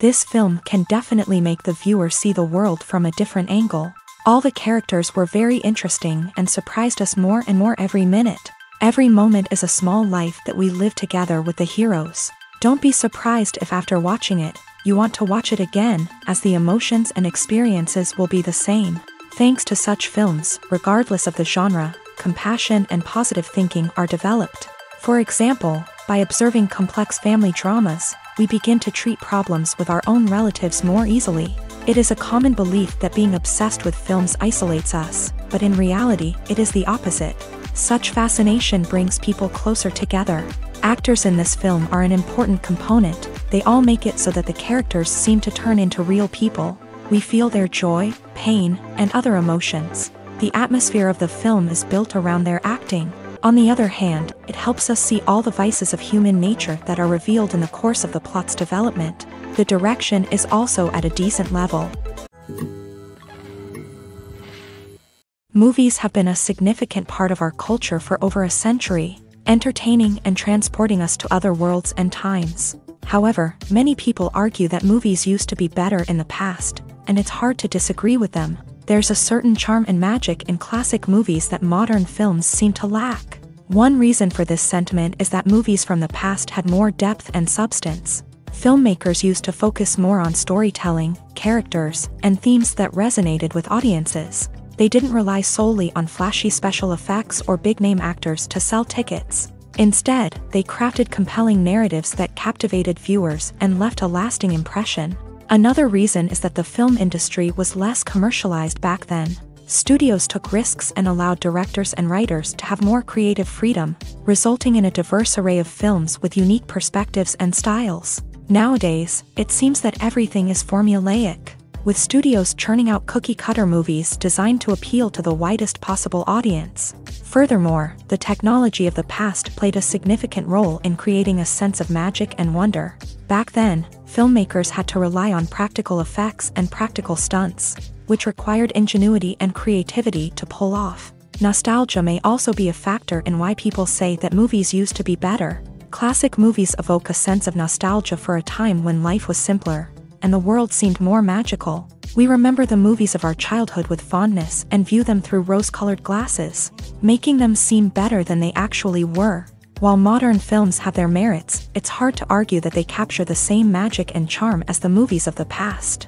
This film can definitely make the viewer see the world from a different angle. All the characters were very interesting and surprised us more and more every minute. Every moment is a small life that we live together with the heroes. Don't be surprised if after watching it, you want to watch it again, as the emotions and experiences will be the same. Thanks to such films, regardless of the genre, compassion and positive thinking are developed. For example, by observing complex family dramas, we begin to treat problems with our own relatives more easily. It is a common belief that being obsessed with films isolates us, but in reality, it is the opposite. Such fascination brings people closer together. Actors in this film are an important component. They all make it so that the characters seem to turn into real people. We feel their joy, pain, and other emotions. The atmosphere of the film is built around their acting. On the other hand, it helps us see all the vices of human nature that are revealed in the course of the plot's development. The direction is also at a decent level. Movies have been a significant part of our culture for over a century, entertaining and transporting us to other worlds and times. However, many people argue that movies used to be better in the past, and it's hard to disagree with them. There's a certain charm and magic in classic movies that modern films seem to lack. One reason for this sentiment is that movies from the past had more depth and substance. Filmmakers used to focus more on storytelling, characters, and themes that resonated with audiences. They didn't rely solely on flashy special effects or big-name actors to sell tickets. Instead, they crafted compelling narratives that captivated viewers and left a lasting impression. Another reason is that the film industry was less commercialized back then. Studios took risks and allowed directors and writers to have more creative freedom, resulting in a diverse array of films with unique perspectives and styles. Nowadays, it seems that everything is formulaic, with studios churning out cookie-cutter movies designed to appeal to the widest possible audience. Furthermore, the technology of the past played a significant role in creating a sense of magic and wonder. Back then, filmmakers had to rely on practical effects and practical stunts, which required ingenuity and creativity to pull off. Nostalgia may also be a factor in why people say that movies used to be better. Classic movies evoke a sense of nostalgia for a time when life was simpler, and the world seemed more magical. We remember the movies of our childhood with fondness and view them through rose-colored glasses, making them seem better than they actually were. While modern films have their merits, it's hard to argue that they capture the same magic and charm as the movies of the past.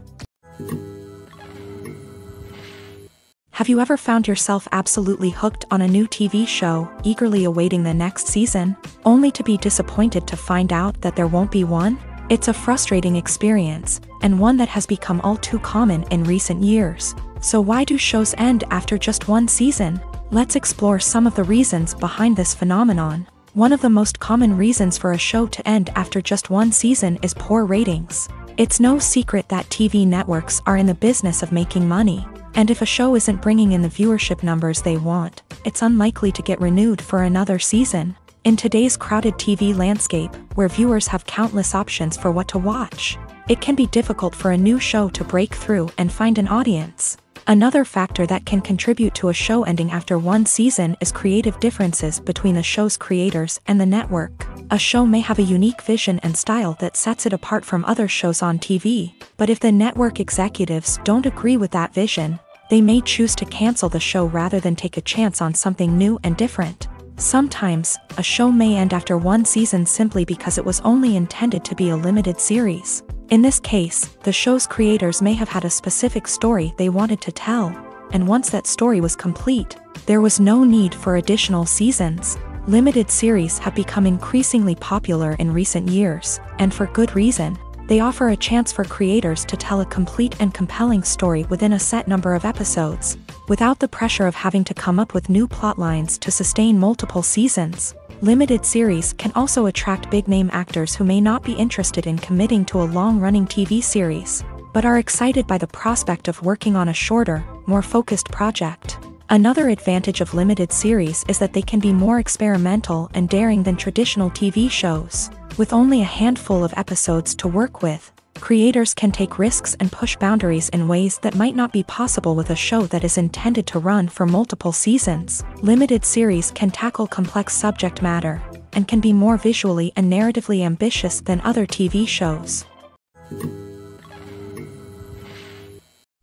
Have you ever found yourself absolutely hooked on a new TV show, eagerly awaiting the next season, only to be disappointed to find out that there won't be one? It's a frustrating experience, and one that has become all too common in recent years. So why do shows end after just one season? Let's explore some of the reasons behind this phenomenon. One of the most common reasons for a show to end after just one season is poor ratings. It's no secret that TV networks are in the business of making money, and if a show isn't bringing in the viewership numbers they want, it's unlikely to get renewed for another season. In today's crowded TV landscape, where viewers have countless options for what to watch, it can be difficult for a new show to break through and find an audience. Another factor that can contribute to a show ending after one season is creative differences between the show's creators and the network. A show may have a unique vision and style that sets it apart from other shows on TV, but if the network executives don't agree with that vision, they may choose to cancel the show rather than take a chance on something new and different. Sometimes, a show may end after one season simply because it was only intended to be a limited series. In this case, the show's creators may have had a specific story they wanted to tell, and once that story was complete, there was no need for additional seasons. Limited series have become increasingly popular in recent years, and for good reason. They offer a chance for creators to tell a complete and compelling story within a set number of episodes, without the pressure of having to come up with new plotlines to sustain multiple seasons. Limited series can also attract big-name actors who may not be interested in committing to a long-running TV series, but are excited by the prospect of working on a shorter, more focused project. Another advantage of limited series is that they can be more experimental and daring than traditional TV shows. With only a handful of episodes to work with, creators can take risks and push boundaries in ways that might not be possible with a show that is intended to run for multiple seasons. Limited series can tackle complex subject matter, and can be more visually and narratively ambitious than other TV shows.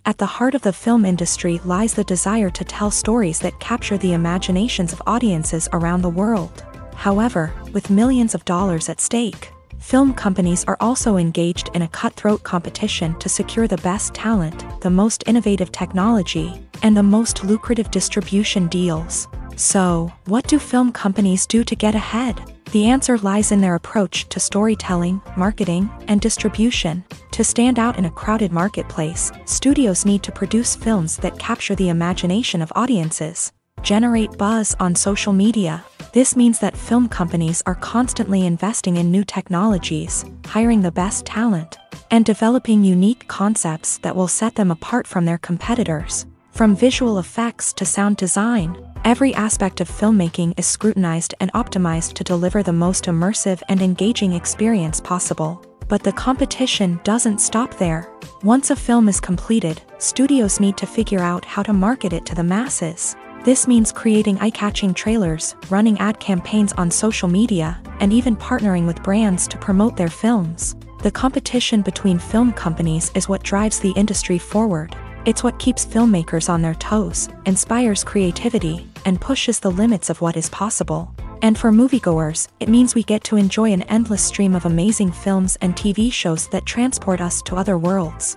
At the heart of the film industry lies the desire to tell stories that capture the imaginations of audiences around the world. However, with millions of dollars at stake, film companies are also engaged in a cutthroat competition to secure the best talent, the most innovative technology, and the most lucrative distribution deals. So, what do film companies do to get ahead? The answer lies in their approach to storytelling, marketing, and distribution. To stand out in a crowded marketplace, studios need to produce films that capture the imagination of audiences, generate buzz on social media. This means that film companies are constantly investing in new technologies, hiring the best talent, and developing unique concepts that will set them apart from their competitors. From visual effects to sound design, every aspect of filmmaking is scrutinized and optimized to deliver the most immersive and engaging experience possible. But the competition doesn't stop there. Once a film is completed, studios need to figure out how to market it to the masses. This means creating eye-catching trailers, running ad campaigns on social media, and even partnering with brands to promote their films. The competition between film companies is what drives the industry forward. It's what keeps filmmakers on their toes, inspires creativity, and pushes the limits of what is possible. And for moviegoers, it means we get to enjoy an endless stream of amazing films and TV shows that transport us to other worlds.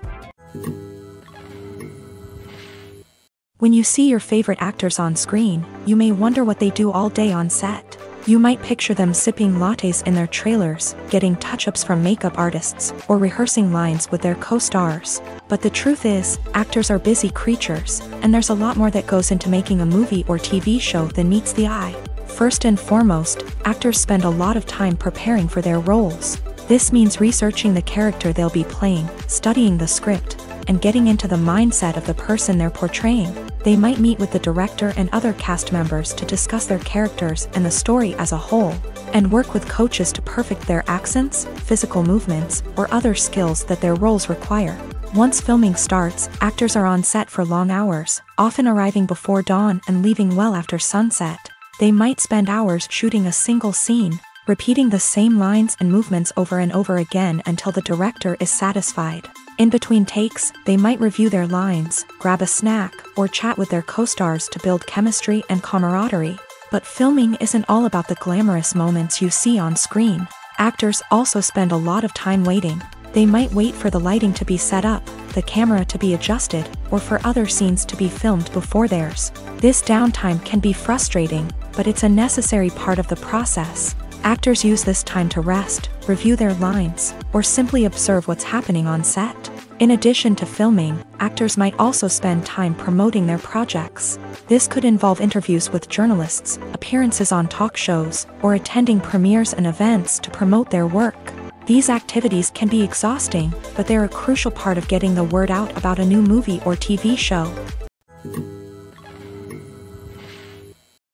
When you see your favorite actors on screen, you may wonder what they do all day on set. You might picture them sipping lattes in their trailers, getting touch-ups from makeup artists, or rehearsing lines with their co-stars. But the truth is, actors are busy creatures, and there's a lot more that goes into making a movie or TV show than meets the eye. First and foremost, actors spend a lot of time preparing for their roles. This means researching the character they'll be playing, studying the script, and getting into the mindset of the person they're portraying. They might meet with the director and other cast members to discuss their characters and the story as a whole, and work with coaches to perfect their accents, physical movements, or other skills that their roles require. Once filming starts, actors are on set for long hours, often arriving before dawn and leaving well after sunset. They might spend hours shooting a single scene, repeating the same lines and movements over and over again until the director is satisfied. In between takes, they might review their lines, grab a snack, or chat with their co-stars to build chemistry and camaraderie. But filming isn't all about the glamorous moments you see on screen. Actors also spend a lot of time waiting. They might wait for the lighting to be set up, the camera to be adjusted, or for other scenes to be filmed before theirs. This downtime can be frustrating, but it's a necessary part of the process. Actors use this time to rest, review their lines, or simply observe what's happening on set. In addition to filming, actors might also spend time promoting their projects. This could involve interviews with journalists, appearances on talk shows, or attending premieres and events to promote their work. These activities can be exhausting, but they're a crucial part of getting the word out about a new movie or TV show.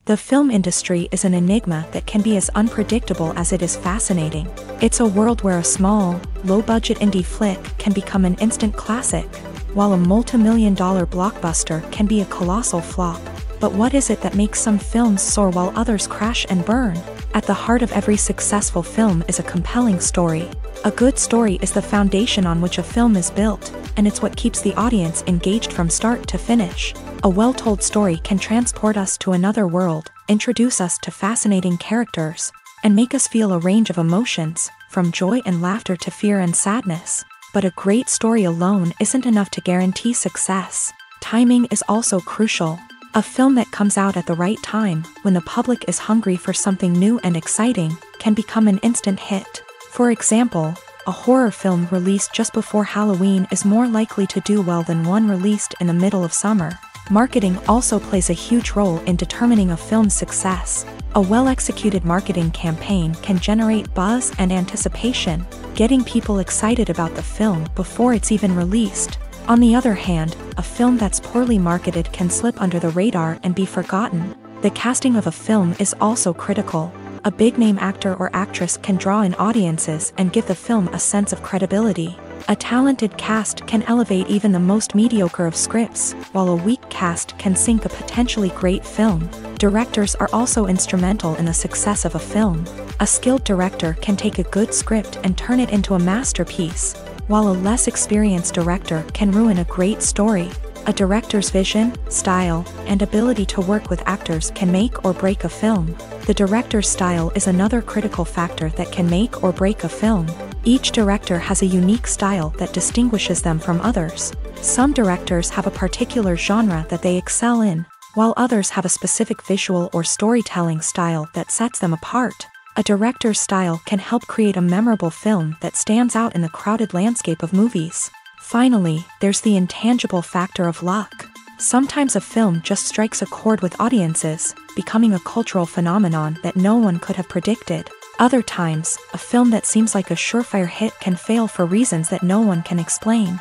The film industry is an enigma that can be as unpredictable as it is fascinating. It's a world where a small, low-budget indie flick can become an instant classic, while a multi-million-dollar blockbuster can be a colossal flop. But what is it that makes some films soar while others crash and burn? At the heart of every successful film is a compelling story. A good story is the foundation on which a film is built, and it's what keeps the audience engaged from start to finish. A well-told story can transport us to another world, introduce us to fascinating characters, and make us feel a range of emotions, from joy and laughter to fear and sadness. But a great story alone isn't enough to guarantee success. Timing is also crucial. A film that comes out at the right time, when the public is hungry for something new and exciting, can become an instant hit. For example, a horror film released just before Halloween is more likely to do well than one released in the middle of summer. Marketing also plays a huge role in determining a film's success. A well-executed marketing campaign can generate buzz and anticipation, getting people excited about the film before it's even released. On the other hand, a film that's poorly marketed can slip under the radar and be forgotten. The casting of a film is also critical. A big-name actor or actress can draw in audiences and give the film a sense of credibility. A talented cast can elevate even the most mediocre of scripts, while a weak cast can sink a potentially great film. Directors are also instrumental in the success of a film. A skilled director can take a good script and turn it into a masterpiece, while a less experienced director can ruin a great story. A director's vision, style, and ability to work with actors can make or break a film. The director's style is another critical factor that can make or break a film. Each director has a unique style that distinguishes them from others. Some directors have a particular genre that they excel in, while others have a specific visual or storytelling style that sets them apart. A director's style can help create a memorable film that stands out in the crowded landscape of movies. Finally, there's the intangible factor of luck. Sometimes a film just strikes a chord with audiences, becoming a cultural phenomenon that no one could have predicted. Other times, a film that seems like a surefire hit can fail for reasons that no one can explain.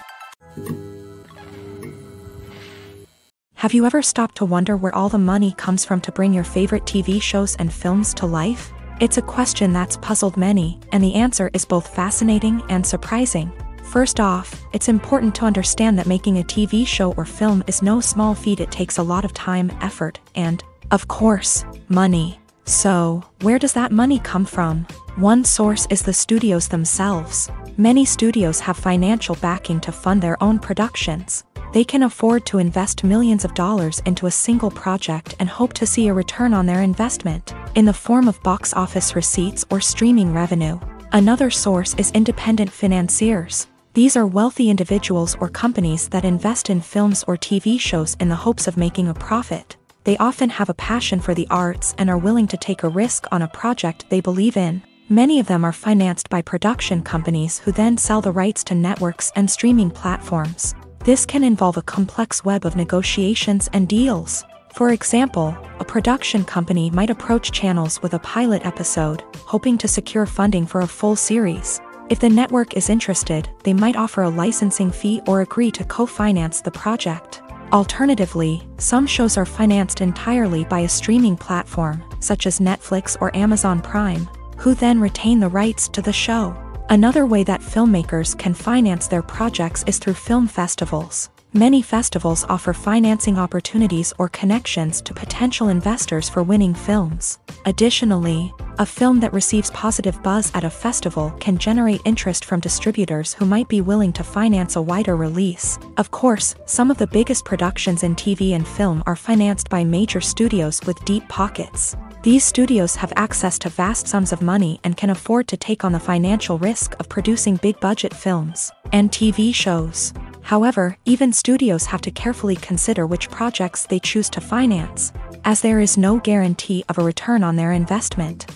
Have you ever stopped to wonder where all the money comes from to bring your favorite TV shows and films to life? It's a question that's puzzled many, and the answer is both fascinating and surprising. First off, it's important to understand that making a TV show or film is no small feat. It takes a lot of time, effort, and, of course, money. So, where does that money come from? One source is the studios themselves. Many studios have financial backing to fund their own productions. They can afford to invest millions of dollars into a single project and hope to see a return on their investment, in the form of box office receipts or streaming revenue. Another source is independent financiers. These are wealthy individuals or companies that invest in films or TV shows in the hopes of making a profit. They often have a passion for the arts and are willing to take a risk on a project they believe in. Many of them are financed by production companies who then sell the rights to networks and streaming platforms. This can involve a complex web of negotiations and deals. For example, a production company might approach channels with a pilot episode, hoping to secure funding for a full series. If the network is interested, they might offer a licensing fee or agree to co-finance the project. Alternatively, some shows are financed entirely by a streaming platform, such as Netflix or Amazon Prime, who then retain the rights to the show. Another way that filmmakers can finance their projects is through film festivals. Many festivals offer financing opportunities or connections to potential investors for winning films. Additionally, a film that receives positive buzz at a festival can generate interest from distributors who might be willing to finance a wider release. Of course, some of the biggest productions in TV and film are financed by major studios with deep pockets. These studios have access to vast sums of money and can afford to take on the financial risk of producing big-budget films and TV shows. However, even studios have to carefully consider which projects they choose to finance, as there is no guarantee of a return on their investment.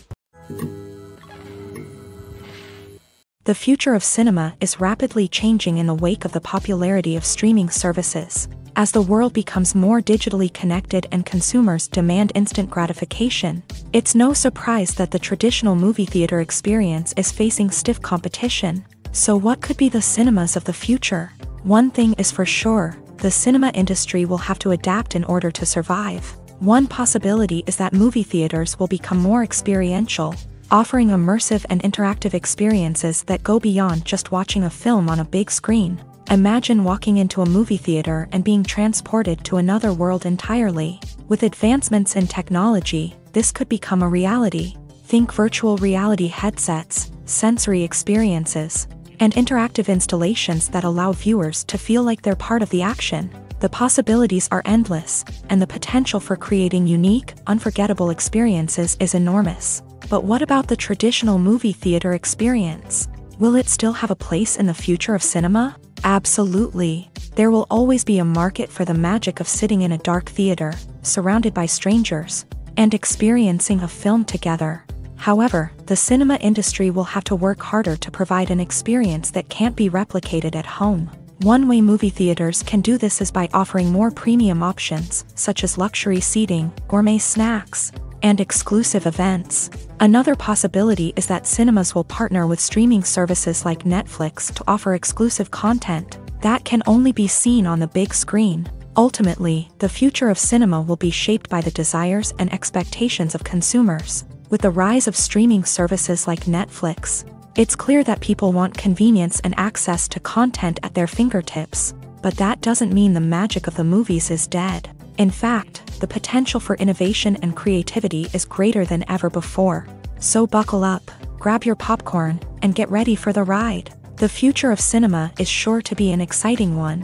The future of cinema is rapidly changing in the wake of the popularity of streaming services. As the world becomes more digitally connected and consumers demand instant gratification, it's no surprise that the traditional movie theater experience is facing stiff competition. So what could be the cinemas of the future? One thing is for sure, the cinema industry will have to adapt in order to survive. One possibility is that movie theaters will become more experiential, offering immersive and interactive experiences that go beyond just watching a film on a big screen. Imagine walking into a movie theater and being transported to another world entirely. With advancements in technology, this could become a reality. Think virtual reality headsets, sensory experiences, and interactive installations that allow viewers to feel like they're part of the action. The possibilities are endless, and the potential for creating unique, unforgettable experiences is enormous. But what about the traditional movie theater experience? Will it still have a place in the future of cinema? Absolutely. There will always be a market for the magic of sitting in a dark theater, surrounded by strangers, and experiencing a film together. However, the cinema industry will have to work harder to provide an experience that can't be replicated at home. One way movie theaters can do this is by offering more premium options, such as luxury seating, gourmet snacks, and exclusive events. Another possibility is that cinemas will partner with streaming services like Netflix to offer exclusive content that can only be seen on the big screen. Ultimately, the future of cinema will be shaped by the desires and expectations of consumers. With the rise of streaming services like Netflix, it's clear that people want convenience and access to content at their fingertips. But that doesn't mean the magic of the movies is dead. In fact, the potential for innovation and creativity is greater than ever before. So buckle up, grab your popcorn, and get ready for the ride. The The future of cinema is sure to be an exciting one.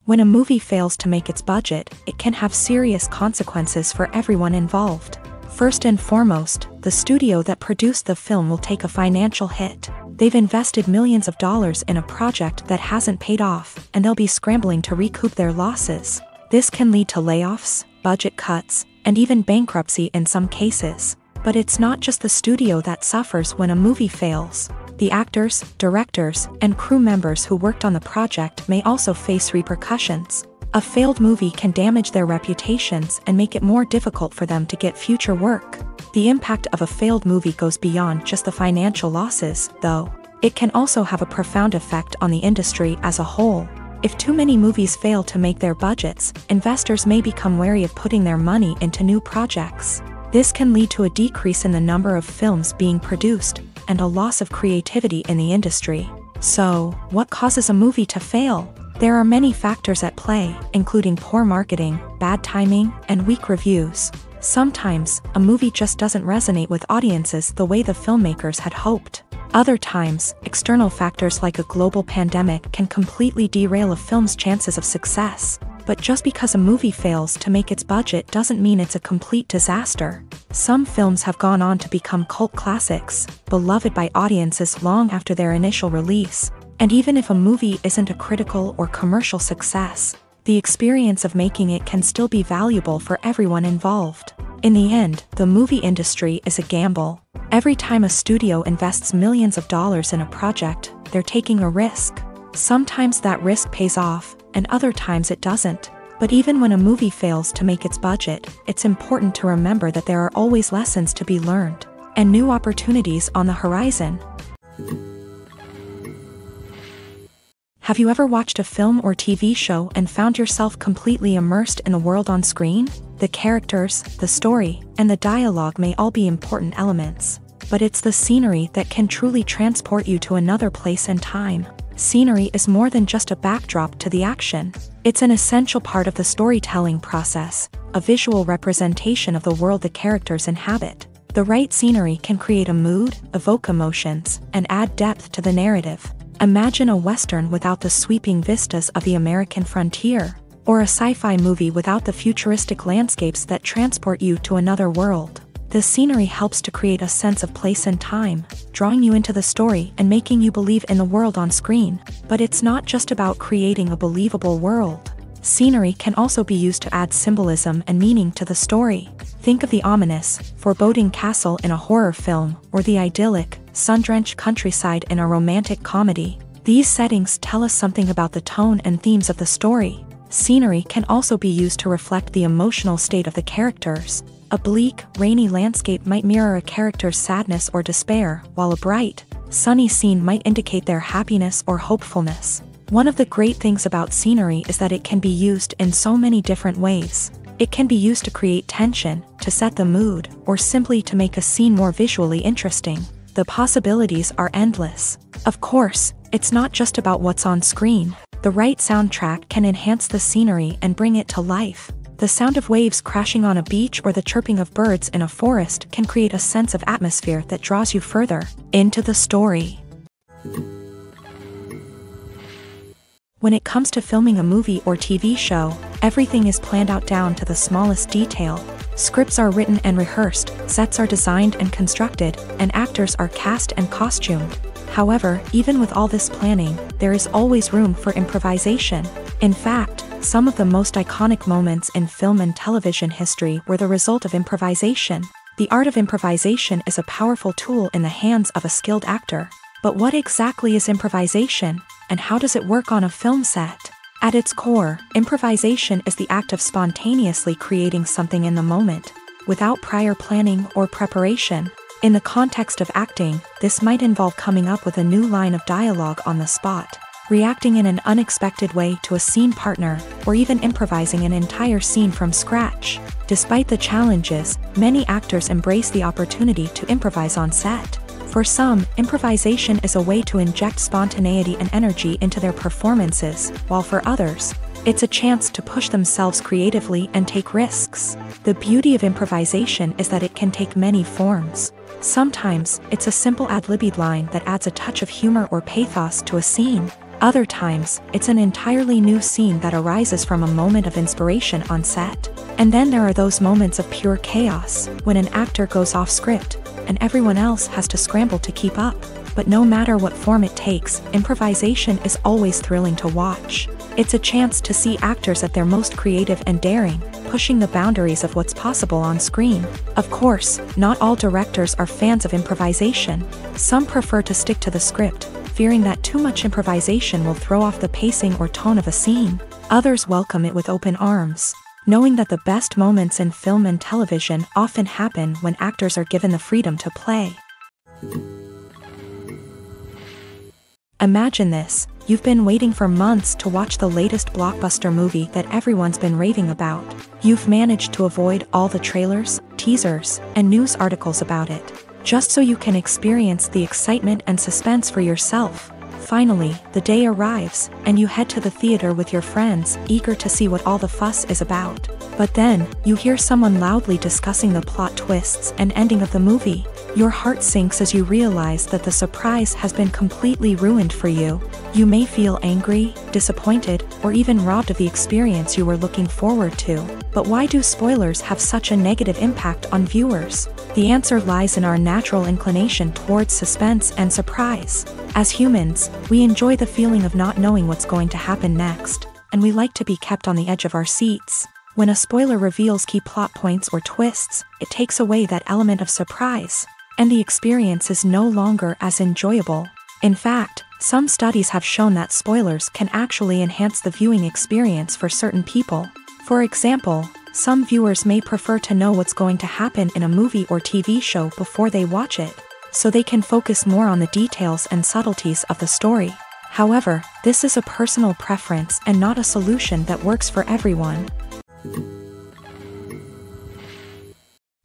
When a movie fails to make its budget, it can have serious consequences for everyone involved. First and foremost, the studio that produced the film will take a financial hit. They've invested millions of dollars in a project that hasn't paid off, and they'll be scrambling to recoup their losses. This can lead to layoffs, budget cuts, and even bankruptcy in some cases. But it's not just the studio that suffers when a movie fails. The actors, directors, and crew members who worked on the project may also face repercussions. A failed movie can damage their reputations and make it more difficult for them to get future work. The impact of a failed movie goes beyond just the financial losses, though. It can also have a profound effect on the industry as a whole. If too many movies fail to make their budgets, investors may become wary of putting their money into new projects. This can lead to a decrease in the number of films being produced, and a loss of creativity in the industry. So, what causes a movie to fail? There are many factors at play, including poor marketing, bad timing, and weak reviews. Sometimes, a movie just doesn't resonate with audiences the way the filmmakers had hoped. Other times, external factors like a global pandemic can completely derail a film's chances of success. But just because a movie fails to make its budget doesn't mean it's a complete disaster. Some films have gone on to become cult classics, beloved by audiences long after their initial release. And even if a movie isn't a critical or commercial success, the experience of making it can still be valuable for everyone involved. In the end, the movie industry is a gamble. Every time a studio invests millions of dollars in a project, they're taking a risk. Sometimes that risk pays off, and other times it doesn't. But even when a movie fails to make its budget, it's important to remember that there are always lessons to be learned, and new opportunities on the horizon. Have you ever watched a film or TV show and found yourself completely immersed in the world on screen? The characters, the story, and the dialogue may all be important elements, but it's the scenery that can truly transport you to another place and time. Scenery is more than just a backdrop to the action. It's an essential part of the storytelling process, a visual representation of the world the characters inhabit. The right scenery can create a mood, evoke emotions, and add depth to the narrative. Imagine a Western without the sweeping vistas of the American frontier, or a sci-fi movie without the futuristic landscapes that transport you to another world. The scenery helps to create a sense of place and time, drawing you into the story and making you believe in the world on screen. But it's not just about creating a believable world. Scenery can also be used to add symbolism and meaning to the story. Think of the ominous, foreboding castle in a horror film, or the idyllic, sun-drenched countryside in a romantic comedy. These settings tell us something about the tone and themes of the story. Scenery can also be used to reflect the emotional state of the characters. A bleak, rainy landscape might mirror a character's sadness or despair, while a bright, sunny scene might indicate their happiness or hopefulness. One of the great things about scenery is that it can be used in so many different ways. It can be used to create tension, to set the mood, or simply to make a scene more visually interesting. The possibilities are endless. Of course, it's not just about what's on screen. The right soundtrack can enhance the scenery and bring it to life. The sound of waves crashing on a beach or the chirping of birds in a forest can create a sense of atmosphere that draws you further into the story. When it comes to filming a movie or TV show, everything is planned out down to the smallest detail. Scripts are written and rehearsed, sets are designed and constructed, and actors are cast and costumed. However, even with all this planning, there is always room for improvisation. In fact, some of the most iconic moments in film and television history were the result of improvisation. The art of improvisation is a powerful tool in the hands of a skilled actor. But what exactly is improvisation, and how does it work on a film set? At its core, improvisation is the act of spontaneously creating something in the moment, without prior planning or preparation. In the context of acting, this might involve coming up with a new line of dialogue on the spot, reacting in an unexpected way to a scene partner, or even improvising an entire scene from scratch. Despite the challenges, many actors embrace the opportunity to improvise on set. For some, improvisation is a way to inject spontaneity and energy into their performances, while for others, It's a chance to push themselves creatively and take risks. The beauty of improvisation is that it can take many forms. Sometimes, it's a simple ad-libbed line that adds a touch of humor or pathos to a scene. Other times, it's an entirely new scene that arises from a moment of inspiration on set. And then there are those moments of pure chaos, when an actor goes off script, and everyone else has to scramble to keep up. But no matter what form it takes, improvisation is always thrilling to watch. It's a chance to see actors at their most creative and daring, pushing the boundaries of what's possible on screen. Of course, not all directors are fans of improvisation. Some prefer to stick to the script, fearing that too much improvisation will throw off the pacing or tone of a scene. Others welcome it with open arms, knowing that the best moments in film and television often happen when actors are given the freedom to play. Imagine this: you've been waiting for months to watch the latest blockbuster movie that everyone's been raving about. You've managed to avoid all the trailers, teasers, and news articles about it, just so you can experience the excitement and suspense for yourself. Finally, the day arrives, and you head to the theater with your friends, eager to see what all the fuss is about. But then, you hear someone loudly discussing the plot twists and ending of the movie. Your heart sinks as you realize that the surprise has been completely ruined for you. You may feel angry, disappointed, or even robbed of the experience you were looking forward to. But why do spoilers have such a negative impact on viewers? The answer lies in our natural inclination towards suspense and surprise. As humans, we enjoy the feeling of not knowing what's going to happen next, and we like to be kept on the edge of our seats. When a spoiler reveals key plot points or twists, it takes away that element of surprise, and the experience is no longer as enjoyable. In fact, some studies have shown that spoilers can actually enhance the viewing experience for certain people. For example, some viewers may prefer to know what's going to happen in a movie or TV show before they watch it, so they can focus more on the details and subtleties of the story. However, this is a personal preference and not a solution that works for everyone.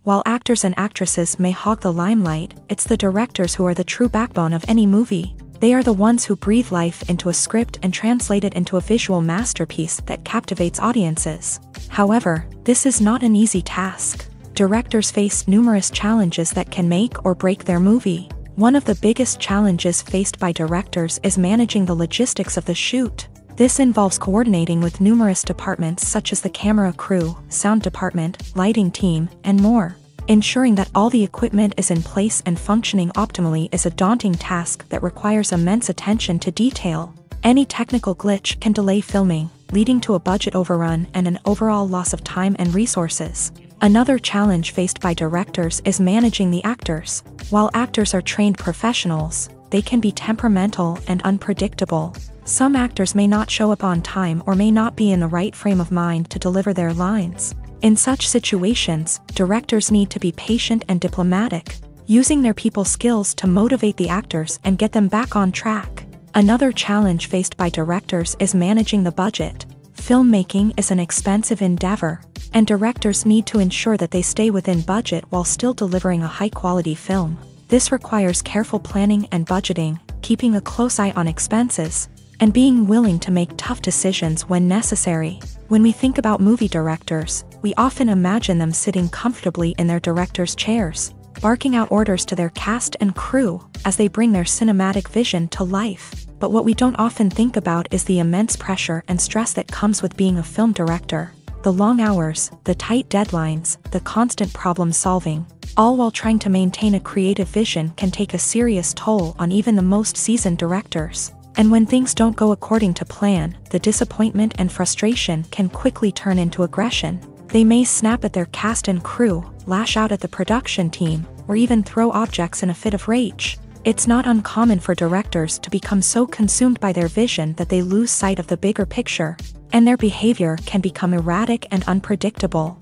While actors and actresses may hog the limelight, it's the directors who are the true backbone of any movie. They are the ones who breathe life into a script and translate it into a visual masterpiece that captivates audiences. However, this is not an easy task. Directors face numerous challenges that can make or break their movie. One of the biggest challenges faced by directors is managing the logistics of the shoot. This involves coordinating with numerous departments such as the camera crew, sound department, lighting team, and more. Ensuring that all the equipment is in place and functioning optimally is a daunting task that requires immense attention to detail. Any technical glitch can delay filming, leading to a budget overrun and an overall loss of time and resources. Another challenge faced by directors is managing the actors. While actors are trained professionals, they can be temperamental and unpredictable. Some actors may not show up on time or may not be in the right frame of mind to deliver their lines. In such situations, directors need to be patient and diplomatic, using their people skills to motivate the actors and get them back on track. Another challenge faced by directors is managing the budget. Filmmaking is an expensive endeavor, and directors need to ensure that they stay within budget while still delivering a high-quality film. This requires careful planning and budgeting, keeping a close eye on expenses, and being willing to make tough decisions when necessary. When we think about movie directors, we often imagine them sitting comfortably in their director's chairs, barking out orders to their cast and crew as they bring their cinematic vision to life. But what we don't often think about is the immense pressure and stress that comes with being a film director. The long hours, the tight deadlines, the constant problem solving, all while trying to maintain a creative vision can take a serious toll on even the most seasoned directors. And when things don't go according to plan, the disappointment and frustration can quickly turn into aggression. They may snap at their cast and crew, lash out at the production team, or even throw objects in a fit of rage. It's not uncommon for directors to become so consumed by their vision that they lose sight of the bigger picture, and their behavior can become erratic and unpredictable.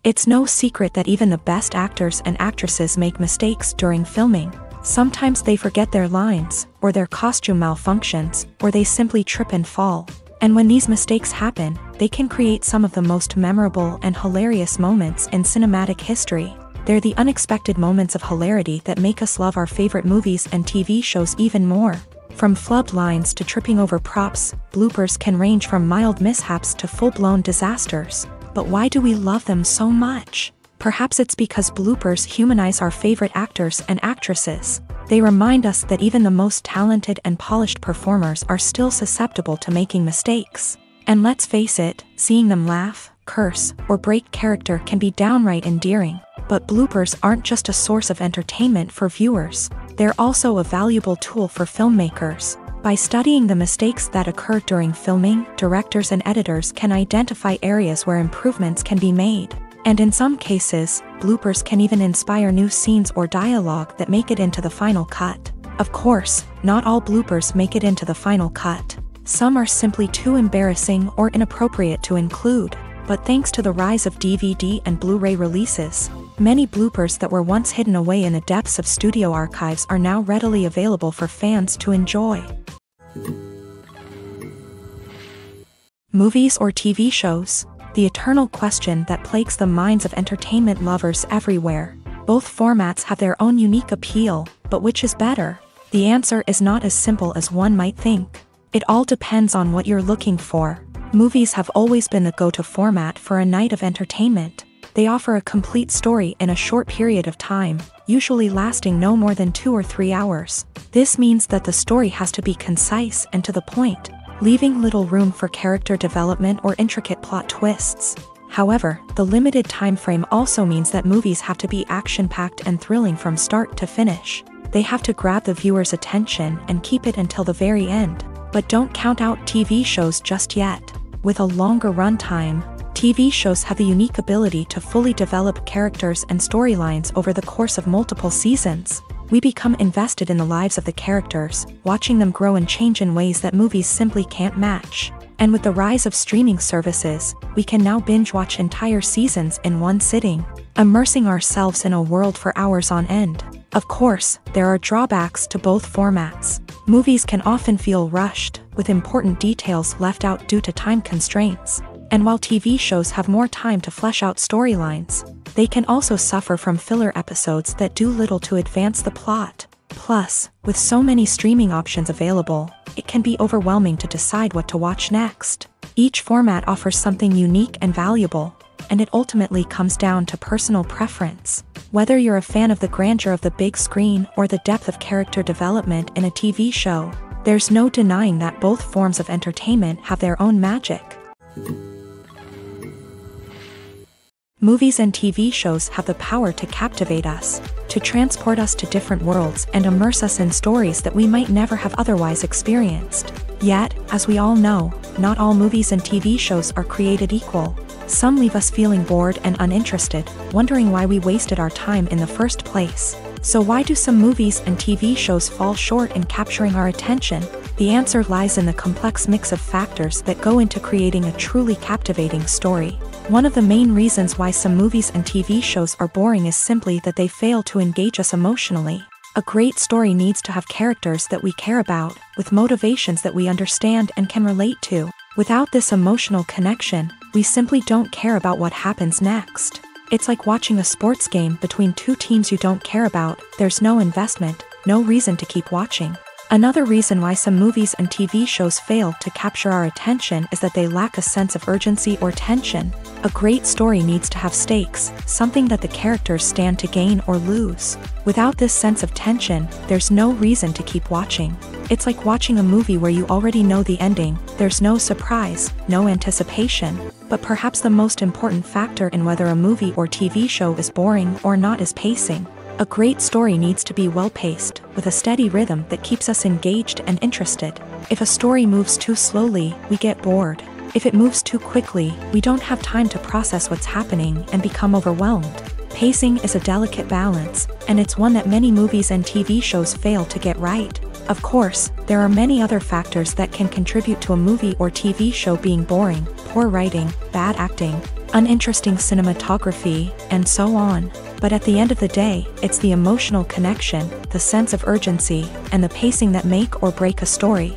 It's no secret that even the best actors and actresses make mistakes during filming. Sometimes they forget their lines, or their costume malfunctions, or they simply trip and fall. And when these mistakes happen, they can create some of the most memorable and hilarious moments in cinematic history. They're the unexpected moments of hilarity that make us love our favorite movies and TV shows even more. From flubbed lines to tripping over props, bloopers can range from mild mishaps to full-blown disasters. But why do we love them so much? Perhaps it's because bloopers humanize our favorite actors and actresses. They remind us that even the most talented and polished performers are still susceptible to making mistakes. And let's face it, seeing them laugh, curse, or break character can be downright endearing. But bloopers aren't just a source of entertainment for viewers. They're also a valuable tool for filmmakers. By studying the mistakes that occur during filming, directors and editors can identify areas where improvements can be made. And in some cases, bloopers can even inspire new scenes or dialogue that make it into the final cut. Of course, not all bloopers make it into the final cut. Some are simply too embarrassing or inappropriate to include. But thanks to the rise of DVD and Blu-ray releases, many bloopers that were once hidden away in the depths of studio archives are now readily available for fans to enjoy. Movies or TV shows? The eternal question that plagues the minds of entertainment lovers everywhere. Both formats have their own unique appeal, but which is better? The answer is not as simple as one might think. It all depends on what you're looking for. Movies have always been the go-to format for a night of entertainment. They offer a complete story in a short period of time, usually lasting no more than 2 or 3 hours. This means that the story has to be concise and to the point, leaving little room for character development or intricate plot twists. However, the limited time frame also means that movies have to be action-packed and thrilling from start to finish. They have to grab the viewer's attention and keep it until the very end. But don't count out TV shows just yet. With a longer runtime, TV shows have the unique ability to fully develop characters and storylines over the course of multiple seasons. We become invested in the lives of the characters, watching them grow and change in ways that movies simply can't match. And with the rise of streaming services, we can now binge-watch entire seasons in one sitting, immersing ourselves in a world for hours on end. Of course, there are drawbacks to both formats. Movies can often feel rushed, with important details left out due to time constraints. And while TV shows have more time to flesh out storylines, they can also suffer from filler episodes that do little to advance the plot. Plus, with so many streaming options available, it can be overwhelming to decide what to watch next. Each format offers something unique and valuable, and it ultimately comes down to personal preference. Whether you're a fan of the grandeur of the big screen or the depth of character development in a TV show, there's no denying that both forms of entertainment have their own magic. Movies and TV shows have the power to captivate us, to transport us to different worlds and immerse us in stories that we might never have otherwise experienced. Yet, as we all know, not all movies and TV shows are created equal. Some leave us feeling bored and uninterested, wondering why we wasted our time in the first place. So why do some movies and TV shows fall short in capturing our attention? The answer lies in the complex mix of factors that go into creating a truly captivating story. One of the main reasons why some movies and TV shows are boring is simply that they fail to engage us emotionally. A great story needs to have characters that we care about, with motivations that we understand and can relate to. Without this emotional connection, we simply don't care about what happens next. It's like watching a sports game between two teams you don't care about. There's no investment, no reason to keep watching. Another reason why some movies and TV shows fail to capture our attention is that they lack a sense of urgency or tension. A great story needs to have stakes, something that the characters stand to gain or lose. Without this sense of tension, there's no reason to keep watching. It's like watching a movie where you already know the ending. There's no surprise, no anticipation. But perhaps the most important factor in whether a movie or TV show is boring or not is pacing. A great story needs to be well-paced, with a steady rhythm that keeps us engaged and interested. If a story moves too slowly, we get bored. If it moves too quickly, we don't have time to process what's happening and become overwhelmed. Pacing is a delicate balance, and it's one that many movies and TV shows fail to get right. Of course, there are many other factors that can contribute to a movie or TV show being boring: poor writing, bad acting, uninteresting cinematography, and so on. But at the end of the day, it's the emotional connection, the sense of urgency, and the pacing that make or break a story.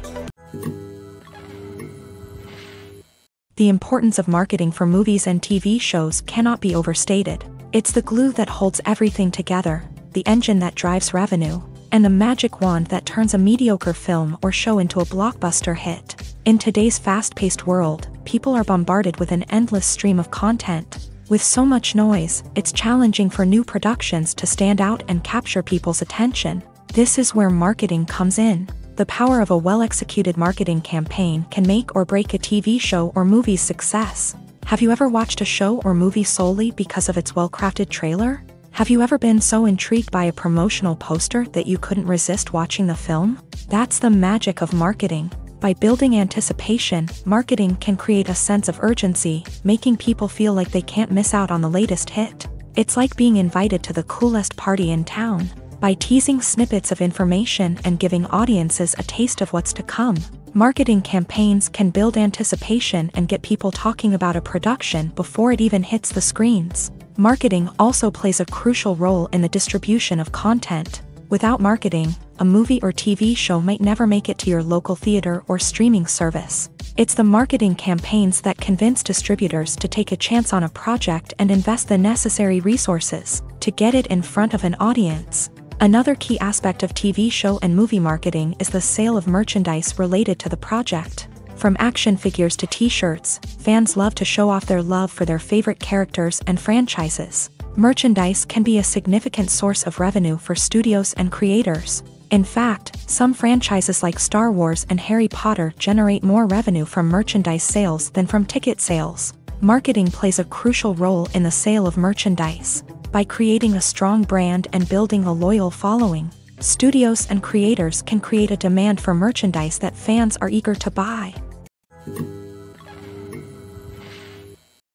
The importance of marketing for movies and TV shows cannot be overstated. It's the glue that holds everything together, the engine that drives revenue. and the magic wand that turns a mediocre film or show into a blockbuster hit. In today's fast-paced world, people are bombarded with an endless stream of content. With so much noise, it's challenging for new productions to stand out and capture people's attention. This is where marketing comes in. The power of a well-executed marketing campaign can make or break a TV show or movie's success. Have you ever watched a show or movie solely because of its well-crafted trailer? Have you ever been so intrigued by a promotional poster that you couldn't resist watching the film? That's the magic of marketing. By building anticipation, marketing can create a sense of urgency, making people feel like they can't miss out on the latest hit. It's like being invited to the coolest party in town. By teasing snippets of information and giving audiences a taste of what's to come, marketing campaigns can build anticipation and get people talking about a production before it even hits the screens. Marketing also plays a crucial role in the distribution of content. Without marketing, a movie or TV show might never make it to your local theater or streaming service. It's the marketing campaigns that convince distributors to take a chance on a project and invest the necessary resources to get it in front of an audience. Another key aspect of TV show and movie marketing is the sale of merchandise related to the project. From action figures to t-shirts, fans love to show off their love for their favorite characters and franchises. Merchandise can be a significant source of revenue for studios and creators. In fact, some franchises like Star Wars and Harry Potter generate more revenue from merchandise sales than from ticket sales. Marketing plays a crucial role in the sale of merchandise. By creating a strong brand and building a loyal following, studios and creators can create a demand for merchandise that fans are eager to buy.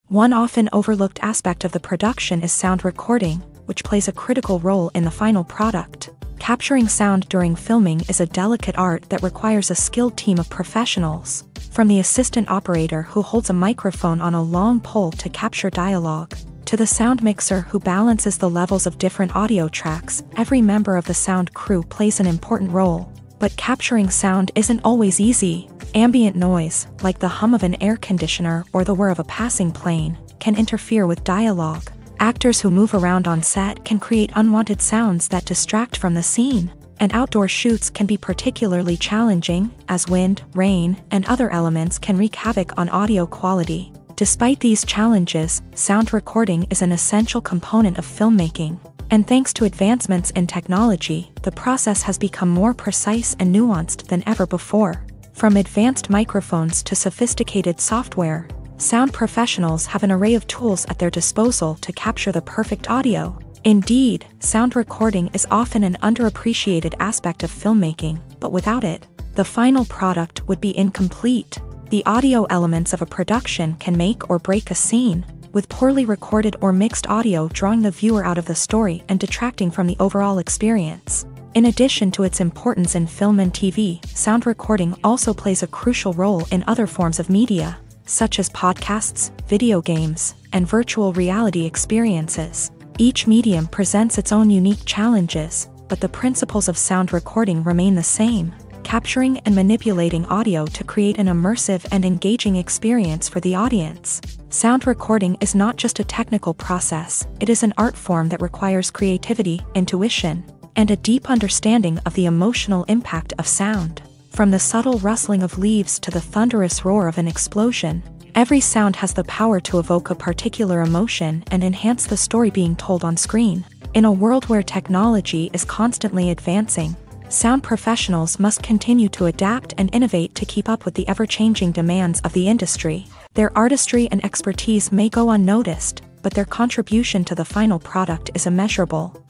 One often overlooked aspect of the production is sound recording, which plays a critical role in the final product. Capturing sound during filming is a delicate art that requires a skilled team of professionals. From the assistant operator who holds a microphone on a long pole to capture dialogue, to the sound mixer who balances the levels of different audio tracks, every member of the sound crew plays an important role. But capturing sound isn't always easy. Ambient noise, like the hum of an air conditioner or the whir of a passing plane, can interfere with dialogue. Actors who move around on set can create unwanted sounds that distract from the scene. And outdoor shoots can be particularly challenging, as wind, rain, and other elements can wreak havoc on audio quality. Despite these challenges, sound recording is an essential component of filmmaking. And thanks to advancements in technology, the process has become more precise and nuanced than ever before. From advanced microphones to sophisticated software, sound professionals have an array of tools at their disposal to capture the perfect audio. Indeed, sound recording is often an underappreciated aspect of filmmaking, but without it, the final product would be incomplete. The audio elements of a production can make or break a scene, with poorly recorded or mixed audio drawing the viewer out of the story and detracting from the overall experience. In addition to its importance in film and TV, sound recording also plays a crucial role in other forms of media, such as podcasts, video games, and virtual reality experiences. Each medium presents its own unique challenges, but the principles of sound recording remain the same, capturing and manipulating audio to create an immersive and engaging experience for the audience. Sound recording is not just a technical process, it is an art form that requires creativity, intuition, and a deep understanding of the emotional impact of sound. From the subtle rustling of leaves to the thunderous roar of an explosion, every sound has the power to evoke a particular emotion and enhance the story being told on screen. In a world where technology is constantly advancing, sound professionals must continue to adapt and innovate to keep up with the ever-changing demands of the industry. Their artistry and expertise may go unnoticed, but their contribution to the final product is immeasurable.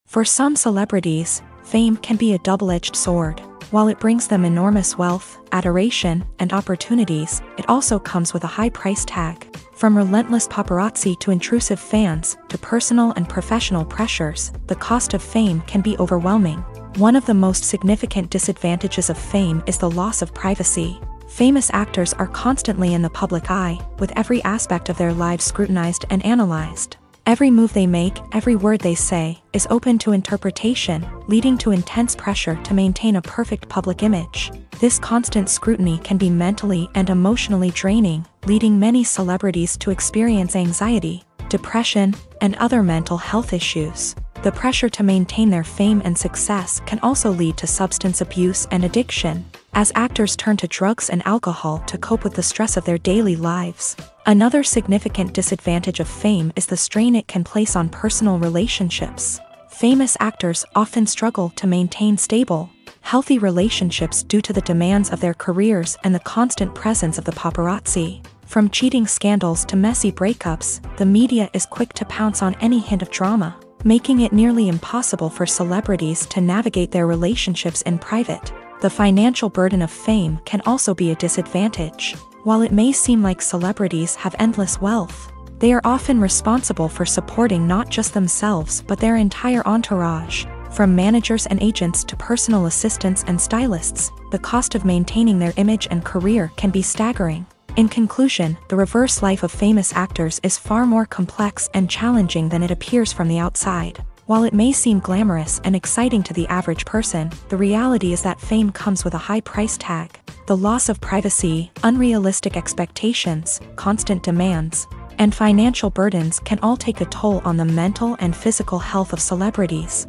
For some celebrities, fame can be a double-edged sword. While it brings them enormous wealth, adoration, and opportunities, it also comes with a high price tag. From relentless paparazzi to intrusive fans, to personal and professional pressures, the cost of fame can be overwhelming. One of the most significant disadvantages of fame is the loss of privacy. Famous actors are constantly in the public eye, with every aspect of their lives scrutinized and analyzed. Every move they make, every word they say, is open to interpretation, leading to intense pressure to maintain a perfect public image. This constant scrutiny can be mentally and emotionally draining, leading many celebrities to experience anxiety, depression, and other mental health issues. The pressure to maintain their fame and success can also lead to substance abuse and addiction, as actors turn to drugs and alcohol to cope with the stress of their daily lives. Another significant disadvantage of fame is the strain it can place on personal relationships. Famous actors often struggle to maintain stable, healthy relationships due to the demands of their careers and the constant presence of the paparazzi. From cheating scandals to messy breakups, the media is quick to pounce on any hint of drama, making it nearly impossible for celebrities to navigate their relationships in private. The financial burden of fame can also be a disadvantage. While it may seem like celebrities have endless wealth, they are often responsible for supporting not just themselves but their entire entourage. From managers and agents to personal assistants and stylists, the cost of maintaining their image and career can be staggering. In conclusion, the reverse life of famous actors is far more complex and challenging than it appears from the outside. While it may seem glamorous and exciting to the average person, the reality is that fame comes with a high price tag. The loss of privacy, unrealistic expectations, constant demands, and financial burdens can all take a toll on the mental and physical health of celebrities.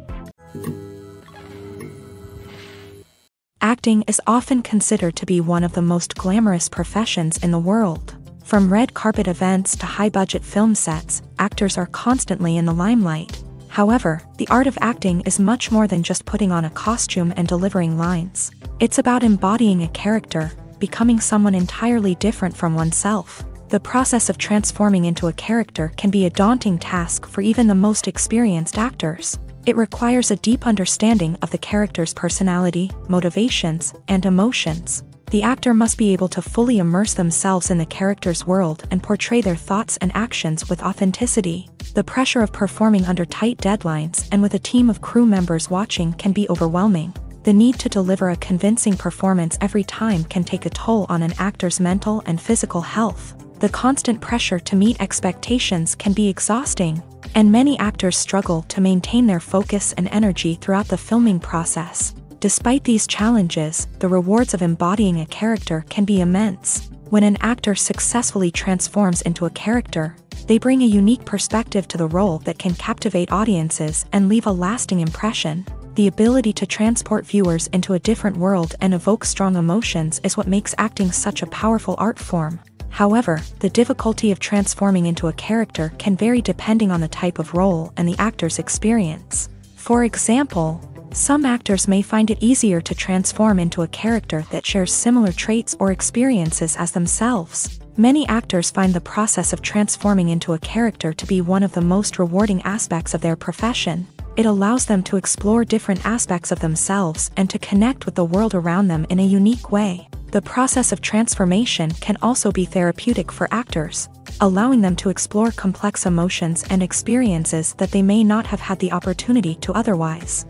Acting is often considered to be one of the most glamorous professions in the world. From red carpet events to high-budget film sets, actors are constantly in the limelight. However, the art of acting is much more than just putting on a costume and delivering lines. It's about embodying a character, becoming someone entirely different from oneself. The process of transforming into a character can be a daunting task for even the most experienced actors. It requires a deep understanding of the character's personality, motivations, and emotions. The actor must be able to fully immerse themselves in the character's world and portray their thoughts and actions with authenticity. The pressure of performing under tight deadlines and with a team of crew members watching can be overwhelming. The need to deliver a convincing performance every time can take a toll on an actor's mental and physical health. The constant pressure to meet expectations can be exhausting, and many actors struggle to maintain their focus and energy throughout the filming process. Despite these challenges, the rewards of embodying a character can be immense. When an actor successfully transforms into a character, they bring a unique perspective to the role that can captivate audiences and leave a lasting impression. The ability to transport viewers into a different world and evoke strong emotions is what makes acting such a powerful art form. However, the difficulty of transforming into a character can vary depending on the type of role and the actor's experience. For example, some actors may find it easier to transform into a character that shares similar traits or experiences as themselves. Many actors find the process of transforming into a character to be one of the most rewarding aspects of their profession. It allows them to explore different aspects of themselves and to connect with the world around them in a unique way. The process of transformation can also be therapeutic for actors, allowing them to explore complex emotions and experiences that they may not have had the opportunity to otherwise.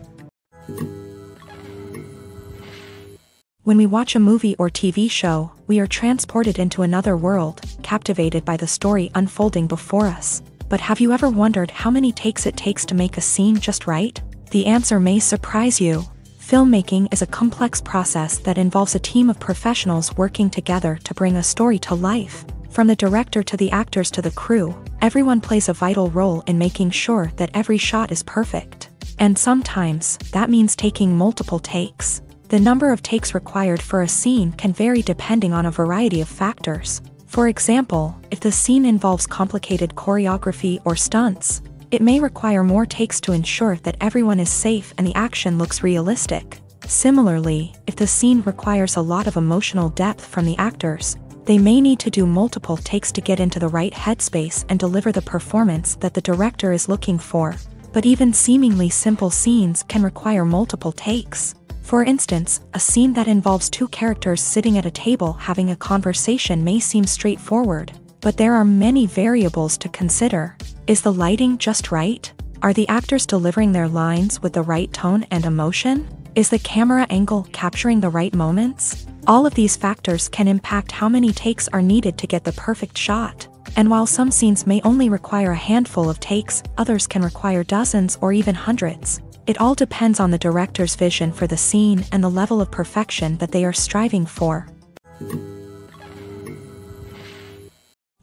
When we watch a movie or TV show, we are transported into another world, captivated by the story unfolding before us. But have you ever wondered how many takes it takes to make a scene just right? The answer may surprise you. Filmmaking is a complex process that involves a team of professionals working together to bring a story to life. From the director to the actors to the crew, everyone plays a vital role in making sure that every shot is perfect. And sometimes, that means taking multiple takes. The number of takes required for a scene can vary depending on a variety of factors. For example, if the scene involves complicated choreography or stunts, it may require more takes to ensure that everyone is safe and the action looks realistic. Similarly, if the scene requires a lot of emotional depth from the actors, they may need to do multiple takes to get into the right headspace and deliver the performance that the director is looking for. But even seemingly simple scenes can require multiple takes. For instance, a scene that involves two characters sitting at a table having a conversation may seem straightforward, but there are many variables to consider. Is the lighting just right? Are the actors delivering their lines with the right tone and emotion? Is the camera angle capturing the right moments? All of these factors can impact how many takes are needed to get the perfect shot. And while some scenes may only require a handful of takes, others can require dozens or even hundreds. It all depends on the director's vision for the scene and the level of perfection that they are striving for.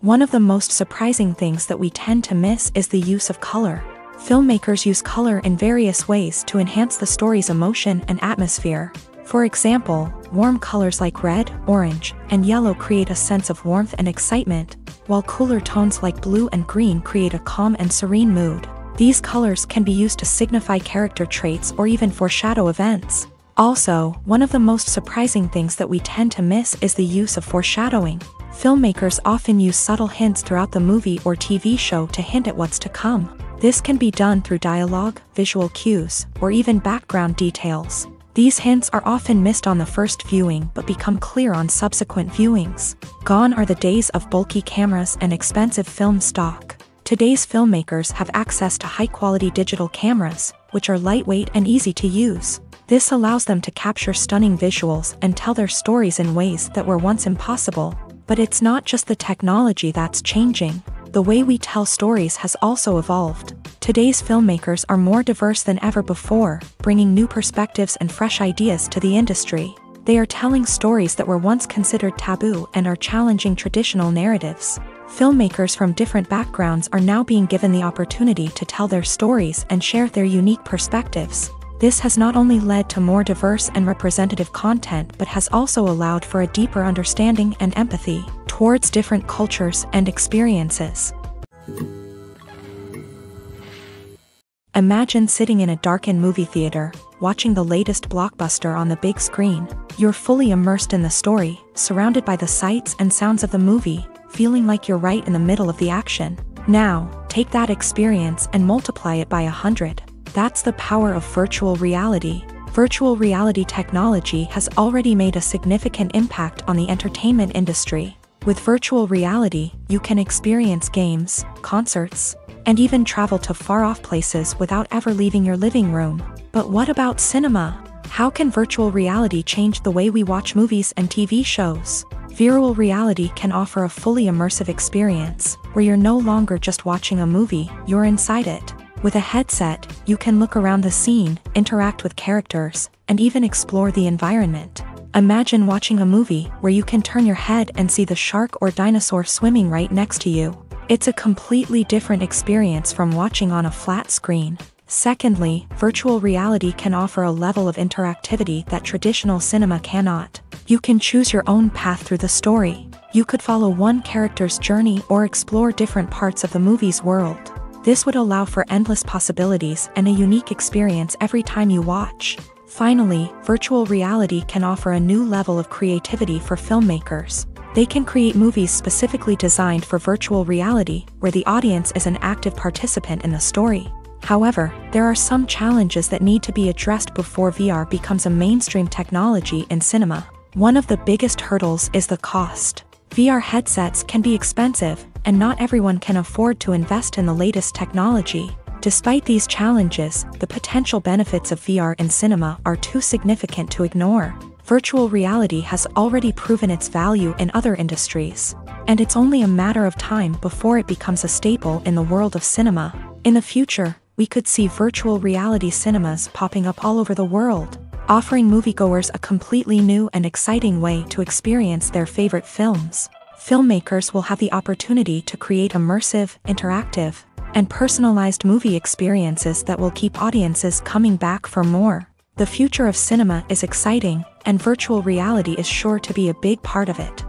One of the most surprising things that we tend to miss is the use of color. Filmmakers use color in various ways to enhance the story's emotion and atmosphere. For example, warm colors like red, orange, and yellow create a sense of warmth and excitement, while cooler tones like blue and green create a calm and serene mood. These colors can be used to signify character traits or even foreshadow events. Also, one of the most surprising things that we tend to miss is the use of foreshadowing. Filmmakers often use subtle hints throughout the movie or TV show to hint at what's to come. This can be done through dialogue, visual cues, or even background details. These hints are often missed on the first viewing but become clear on subsequent viewings. Gone are the days of bulky cameras and expensive film stock. Today's filmmakers have access to high-quality digital cameras, which are lightweight and easy to use. This allows them to capture stunning visuals and tell their stories in ways that were once impossible. But it's not just the technology that's changing. The way we tell stories has also evolved. Today's filmmakers are more diverse than ever before, bringing new perspectives and fresh ideas to the industry. They are telling stories that were once considered taboo and are challenging traditional narratives. Filmmakers from different backgrounds are now being given the opportunity to tell their stories and share their unique perspectives. This has not only led to more diverse and representative content but has also allowed for a deeper understanding and empathy towards different cultures and experiences. Imagine sitting in a darkened movie theater, watching the latest blockbuster on the big screen. You're fully immersed in the story, surrounded by the sights and sounds of the movie, feeling like you're right in the middle of the action. Now, take that experience and multiply it by 100. That's the power of virtual reality. Virtual reality technology has already made a significant impact on the entertainment industry. With virtual reality, you can experience games, concerts, and even travel to far-off places without ever leaving your living room. But what about cinema? How can virtual reality change the way we watch movies and TV shows? Virtual reality can offer a fully immersive experience, where you're no longer just watching a movie, you're inside it. With a headset, you can look around the scene, interact with characters, and even explore the environment. Imagine watching a movie where you can turn your head and see the shark or dinosaur swimming right next to you. It's a completely different experience from watching on a flat screen. Secondly, virtual reality can offer a level of interactivity that traditional cinema cannot. You can choose your own path through the story. You could follow one character's journey or explore different parts of the movie's world. This would allow for endless possibilities and a unique experience every time you watch. Finally, virtual reality can offer a new level of creativity for filmmakers. They can create movies specifically designed for virtual reality, where the audience is an active participant in the story. However, there are some challenges that need to be addressed before VR becomes a mainstream technology in cinema. One of the biggest hurdles is the cost. VR headsets can be expensive, and not everyone can afford to invest in the latest technology. Despite these challenges, the potential benefits of VR in cinema are too significant to ignore. Virtual reality has already proven its value in other industries, and it's only a matter of time before it becomes a staple in the world of cinema. In the future, we could see virtual reality cinemas popping up all over the world, offering moviegoers a completely new and exciting way to experience their favorite films. Filmmakers will have the opportunity to create immersive, interactive, and personalized movie experiences that will keep audiences coming back for more. The future of cinema is exciting, and virtual reality is sure to be a big part of it.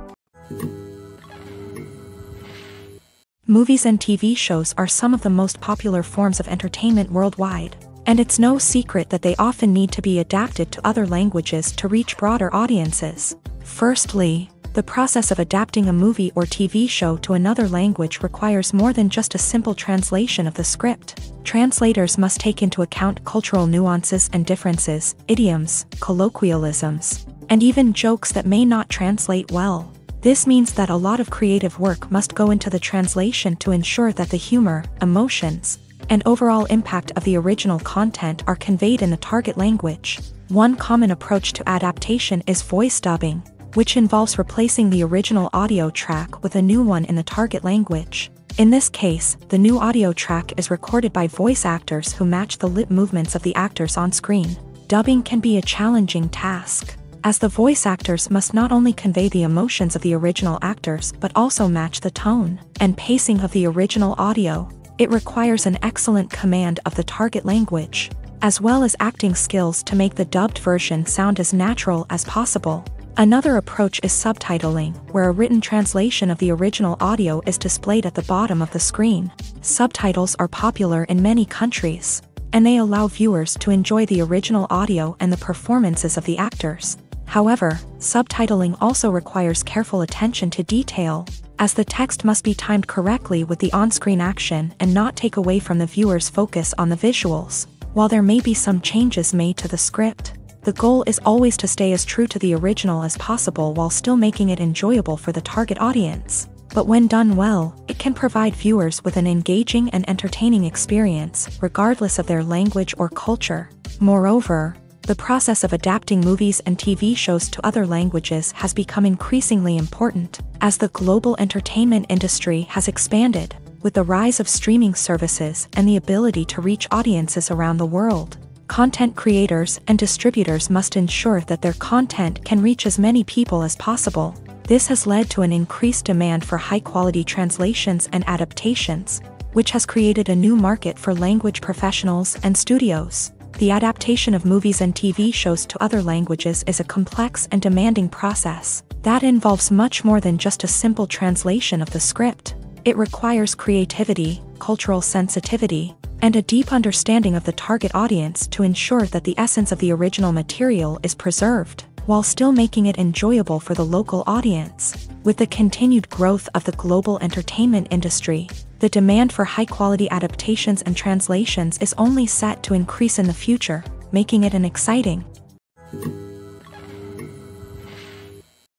Movies and TV shows are some of the most popular forms of entertainment worldwide, and it's no secret that they often need to be adapted to other languages to reach broader audiences. Firstly, the process of adapting a movie or TV show to another language requires more than just a simple translation of the script. Translators must take into account cultural nuances and differences, idioms, colloquialisms, and even jokes that may not translate well. This means that a lot of creative work must go into the translation to ensure that the humor, emotions, and overall impact of the original content are conveyed in the target language. One common approach to adaptation is voice dubbing, which involves replacing the original audio track with a new one in the target language. In this case, the new audio track is recorded by voice actors who match the lip movements of the actors on screen. Dubbing can be a challenging task, as the voice actors must not only convey the emotions of the original actors but also match the tone and pacing of the original audio. It requires an excellent command of the target language, as well as acting skills to make the dubbed version sound as natural as possible. Another approach is subtitling, where a written translation of the original audio is displayed at the bottom of the screen. Subtitles are popular in many countries, and they allow viewers to enjoy the original audio and the performances of the actors. However, subtitling also requires careful attention to detail, as the text must be timed correctly with the on-screen action and not take away from the viewer's focus on the visuals. While there may be some changes made to the script, the goal is always to stay as true to the original as possible while still making it enjoyable for the target audience. But when done well, it can provide viewers with an engaging and entertaining experience, regardless of their language or culture. Moreover, the process of adapting movies and TV shows to other languages has become increasingly important, as the global entertainment industry has expanded, with the rise of streaming services and the ability to reach audiences around the world. Content creators and distributors must ensure that their content can reach as many people as possible. This has led to an increased demand for high-quality translations and adaptations, which has created a new market for language professionals and studios. The adaptation of movies and TV shows to other languages is a complex and demanding process that involves much more than just a simple translation of the script. It requires creativity, cultural sensitivity, and a deep understanding of the target audience to ensure that the essence of the original material is preserved, while still making it enjoyable for the local audience. With the continued growth of the global entertainment industry, the demand for high-quality adaptations and translations is only set to increase in the future, making it an exciting.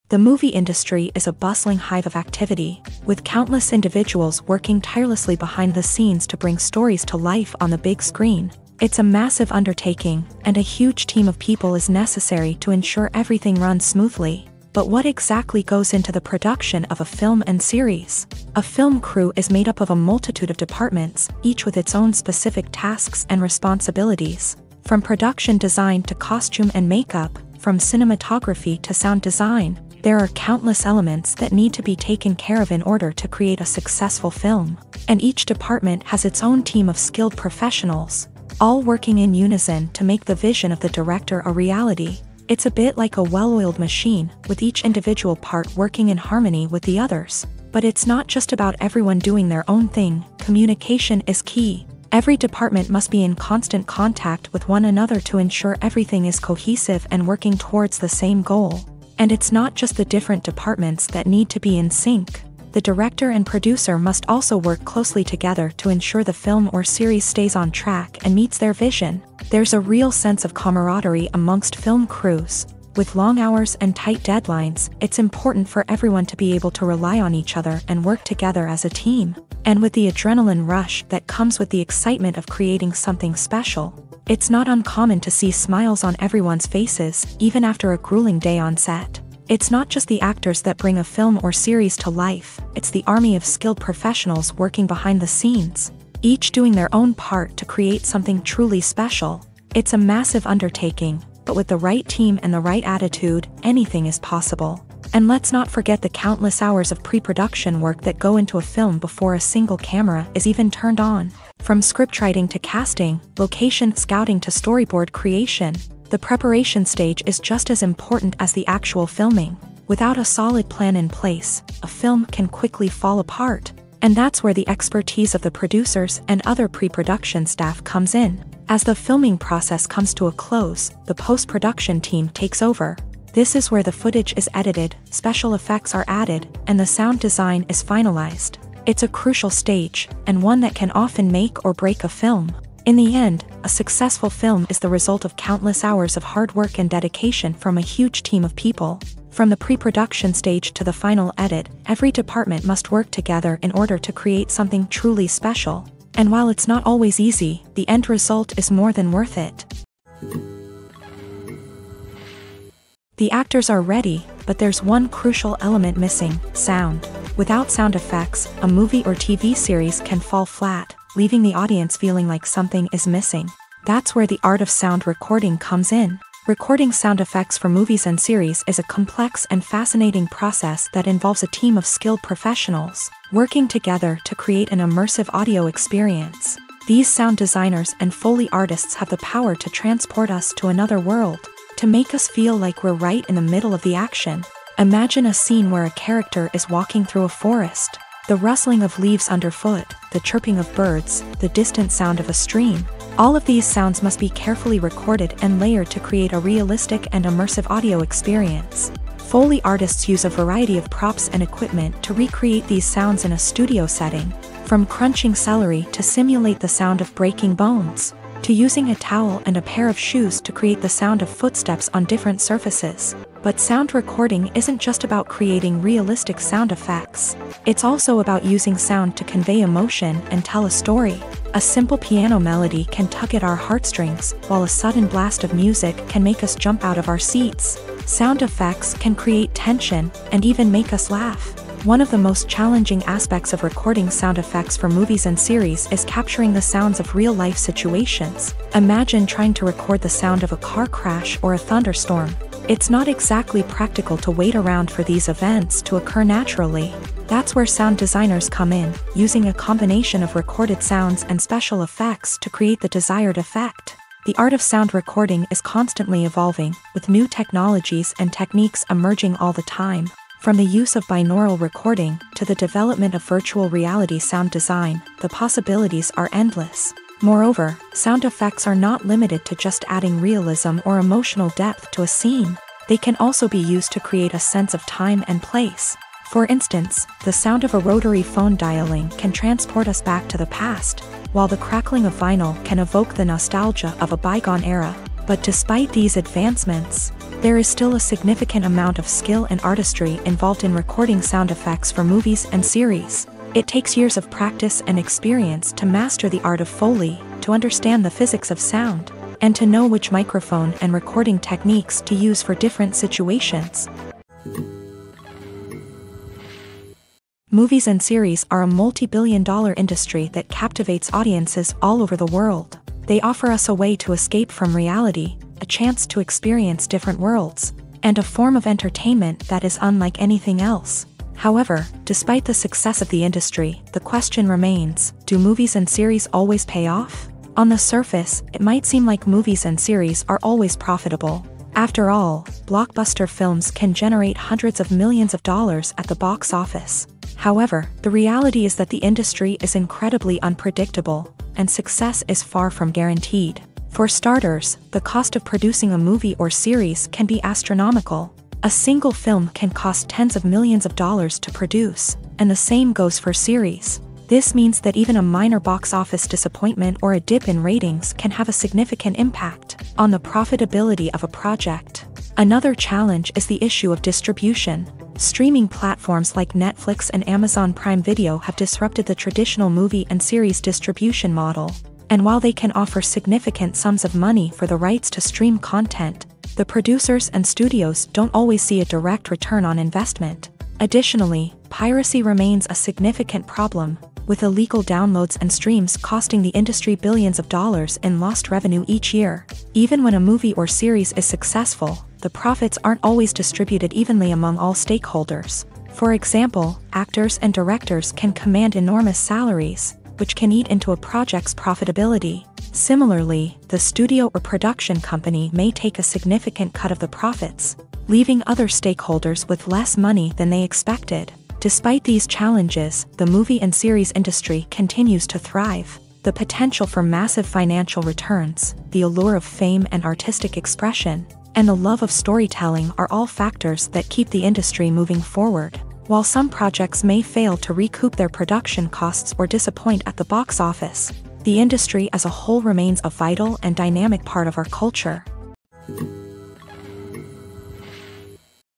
The movie industry is a bustling hive of activity, with countless individuals working tirelessly behind the scenes to bring stories to life on the big screen. It's a massive undertaking, and a huge team of people is necessary to ensure everything runs smoothly. But what exactly goes into the production of a film and series? A film crew is made up of a multitude of departments, each with its own specific tasks and responsibilities. From production design to costume and makeup, from cinematography to sound design, there are countless elements that need to be taken care of in order to create a successful film. And each department has its own team of skilled professionals, all working in unison to make the vision of the director a reality. It's a bit like a well-oiled machine, with each individual part working in harmony with the others. But it's not just about everyone doing their own thing. Communication is key. Every department must be in constant contact with one another to ensure everything is cohesive and working towards the same goal. And it's not just the different departments that need to be in sync. The director and producer must also work closely together to ensure the film or series stays on track and meets their vision. There's a real sense of camaraderie amongst film crews. With long hours and tight deadlines, it's important for everyone to be able to rely on each other and work together as a team. And with the adrenaline rush that comes with the excitement of creating something special, it's not uncommon to see smiles on everyone's faces, even after a grueling day on set. It's not just the actors that bring a film or series to life, it's the army of skilled professionals working behind the scenes, each doing their own part to create something truly special. It's a massive undertaking, but with the right team and the right attitude, anything is possible. And let's not forget the countless hours of pre-production work that go into a film before a single camera is even turned on. From scriptwriting to casting, location scouting to storyboard creation, the preparation stage is just as important as the actual filming. Without a solid plan in place, a film can quickly fall apart. And that's where the expertise of the producers and other pre-production staff comes in. As the filming process comes to a close, the post-production team takes over. This is where the footage is edited, special effects are added, and the sound design is finalized. It's a crucial stage, and one that can often make or break a film. In the end, a successful film is the result of countless hours of hard work and dedication from a huge team of people. From the pre-production stage to the final edit, every department must work together in order to create something truly special. And while it's not always easy, the end result is more than worth it. The actors are ready, but there's one crucial element missing: sound. Without sound effects, a movie or TV series can fall flat, leaving the audience feeling like something is missing. That's where the art of sound recording comes in. Recording sound effects for movies and series is a complex and fascinating process that involves a team of skilled professionals working together to create an immersive audio experience. These sound designers and Foley artists have the power to transport us to another world, to make us feel like we're right in the middle of the action. Imagine a scene where a character is walking through a forest. The rustling of leaves underfoot, the chirping of birds, the distant sound of a stream. All of these sounds must be carefully recorded and layered to create a realistic and immersive audio experience. Foley artists use a variety of props and equipment to recreate these sounds in a studio setting, from crunching celery to simulate the sound of breaking bones, to using a towel and a pair of shoes to create the sound of footsteps on different surfaces. But sound recording isn't just about creating realistic sound effects. It's also about using sound to convey emotion and tell a story. A simple piano melody can tug at our heartstrings, while a sudden blast of music can make us jump out of our seats. Sound effects can create tension and even make us laugh. One of the most challenging aspects of recording sound effects for movies and series is capturing the sounds of real-life situations. Imagine trying to record the sound of a car crash or a thunderstorm. It's not exactly practical to wait around for these events to occur naturally. That's where sound designers come in, using a combination of recorded sounds and special effects to create the desired effect. The art of sound recording is constantly evolving, with new technologies and techniques emerging all the time. From the use of binaural recording to the development of virtual reality sound design, the possibilities are endless. Moreover, sound effects are not limited to just adding realism or emotional depth to a scene. They can also be used to create a sense of time and place. For instance, the sound of a rotary phone dialing can transport us back to the past, while the crackling of vinyl can evoke the nostalgia of a bygone era. But despite these advancements, there is still a significant amount of skill and artistry involved in recording sound effects for movies and series. It takes years of practice and experience to master the art of Foley, to understand the physics of sound, and to know which microphone and recording techniques to use for different situations. Movies and series are a multi-billion-dollar industry that captivates audiences all over the world. They offer us a way to escape from reality, a chance to experience different worlds, and a form of entertainment that is unlike anything else. However, despite the success of the industry, the question remains, do movies and series always pay off? On the surface, it might seem like movies and series are always profitable. After all, blockbuster films can generate hundreds of millions of dollars at the box office. However, the reality is that the industry is incredibly unpredictable, and success is far from guaranteed. For starters, the cost of producing a movie or series can be astronomical. A single film can cost tens of millions of dollars to produce, and the same goes for series. This means that even a minor box office disappointment or a dip in ratings can have a significant impact on the profitability of a project. Another challenge is the issue of distribution. Streaming platforms like Netflix and Amazon Prime Video have disrupted the traditional movie and series distribution model. And while they can offer significant sums of money for the rights to stream content, the producers and studios don't always see a direct return on investment. Additionally, piracy remains a significant problem, with illegal downloads and streams costing the industry billions of dollars in lost revenue each year. Even when a movie or series is successful, the profits aren't always distributed evenly among all stakeholders. For example, actors and directors can command enormous salaries, which can eat into a project's profitability. Similarly, the studio or production company may take a significant cut of the profits, leaving other stakeholders with less money than they expected. Despite these challenges, the movie and series industry continues to thrive. The potential for massive financial returns, the allure of fame and artistic expression, and the love of storytelling are all factors that keep the industry moving forward. While some projects may fail to recoup their production costs or disappoint at the box office, the industry as a whole remains a vital and dynamic part of our culture.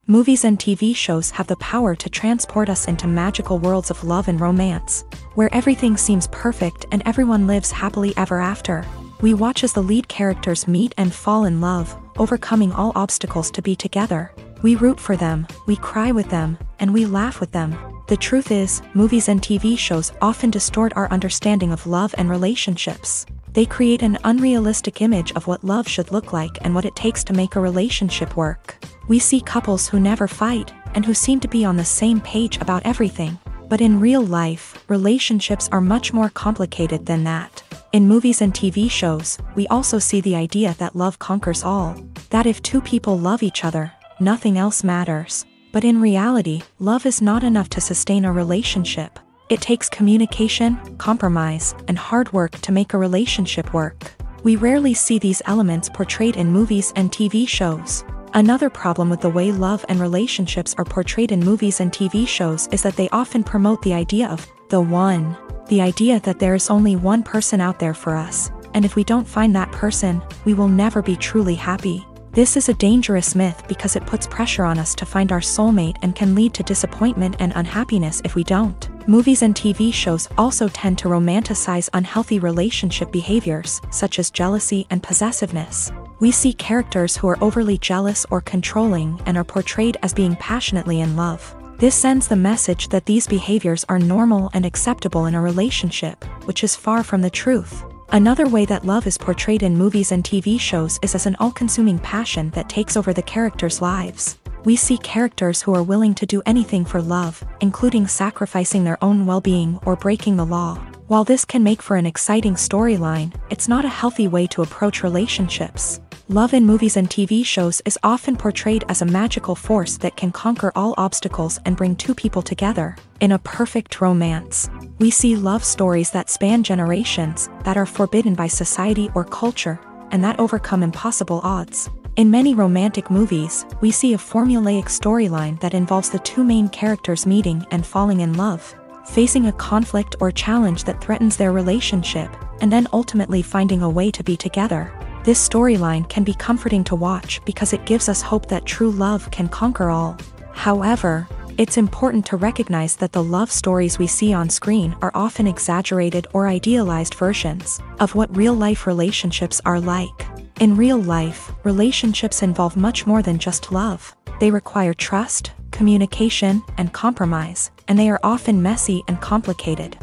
Movies and TV shows have the power to transport us into magical worlds of love and romance, where everything seems perfect and everyone lives happily ever after. We watch as the lead characters meet and fall in love, overcoming all obstacles to be together. We root for them, we cry with them, and we laugh with them. The truth is, movies and TV shows often distort our understanding of love and relationships. They create an unrealistic image of what love should look like and what it takes to make a relationship work. We see couples who never fight, and who seem to be on the same page about everything. But in real life, relationships are much more complicated than that. In movies and TV shows, we also see the idea that love conquers all. That if two people love each other, nothing else matters. But in reality, love is not enough to sustain a relationship. It takes communication, compromise, and hard work to make a relationship work. We rarely see these elements portrayed in movies and TV shows. Another problem with the way love and relationships are portrayed in movies and TV shows is that they often promote the idea of the one. The idea that there is only one person out there for us, and if we don't find that person, we will never be truly happy. This is a dangerous myth because it puts pressure on us to find our soulmate and can lead to disappointment and unhappiness if we don't. Movies and TV shows also tend to romanticize unhealthy relationship behaviors, such as jealousy and possessiveness. We see characters who are overly jealous or controlling and are portrayed as being passionately in love. This sends the message that these behaviors are normal and acceptable in a relationship, which is far from the truth. Another way that love is portrayed in movies and TV shows is as an all-consuming passion that takes over the characters' lives. We see characters who are willing to do anything for love, including sacrificing their own well-being or breaking the law. While this can make for an exciting storyline, it's not a healthy way to approach relationships. Love in movies and TV shows is often portrayed as a magical force that can conquer all obstacles and bring two people together. In a perfect romance, we see love stories that span generations, that are forbidden by society or culture, and that overcome impossible odds. In many romantic movies, we see a formulaic storyline that involves the two main characters meeting and falling in love, facing a conflict or challenge that threatens their relationship, and then ultimately finding a way to be together. This storyline can be comforting to watch because it gives us hope that true love can conquer all. However, it's important to recognize that the love stories we see on screen are often exaggerated or idealized versions of what real-life relationships are like. In real life, relationships involve much more than just love. They require trust, communication, and compromise, and they are often messy and complicated.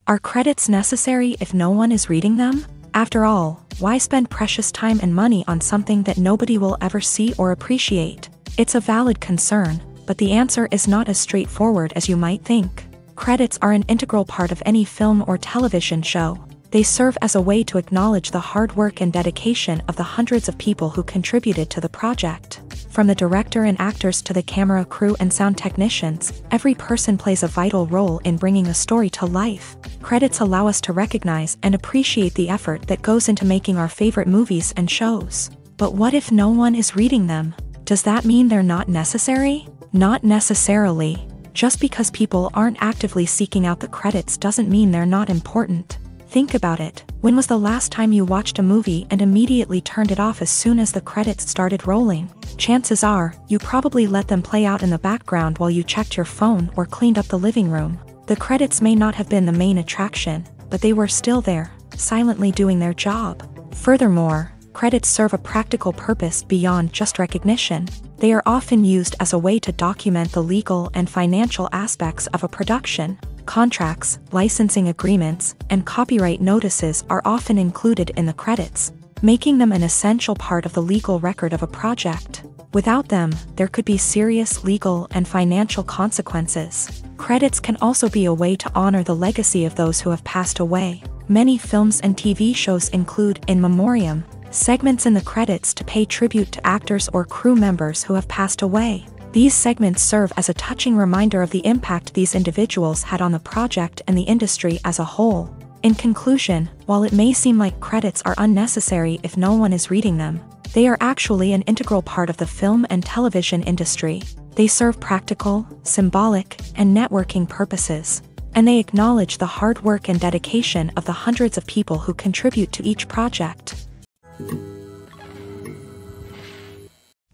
Are credits necessary if no one is reading them? After all, why spend precious time and money on something that nobody will ever see or appreciate? It's a valid concern, but the answer is not as straightforward as you might think. Credits are an integral part of any film or television show. They serve as a way to acknowledge the hard work and dedication of the hundreds of people who contributed to the project. From the director and actors to the camera crew and sound technicians, every person plays a vital role in bringing a story to life. Credits allow us to recognize and appreciate the effort that goes into making our favorite movies and shows. But what if no one is reading them? Does that mean they're not necessary? Not necessarily. Just because people aren't actively seeking out the credits doesn't mean they're not important. Think about it. When was the last time you watched a movie and immediately turned it off as soon as the credits started rolling? Chances are, you probably let them play out in the background while you checked your phone or cleaned up the living room. The credits may not have been the main attraction, but they were still there, silently doing their job. Furthermore, credits serve a practical purpose beyond just recognition. They are often used as a way to document the legal and financial aspects of a production. Contracts, licensing agreements, and copyright notices are often included in the credits, making them an essential part of the legal record of a project. Without them, there could be serious legal and financial consequences. Credits can also be a way to honor the legacy of those who have passed away. Many films and TV shows include in memoriam segments in the credits to pay tribute to actors or crew members who have passed away. These segments serve as a touching reminder of the impact these individuals had on the project and the industry as a whole. In conclusion, while it may seem like credits are unnecessary if no one is reading them, they are actually an integral part of the film and television industry. They serve practical, symbolic, and networking purposes, and they acknowledge the hard work and dedication of the hundreds of people who contribute to each project.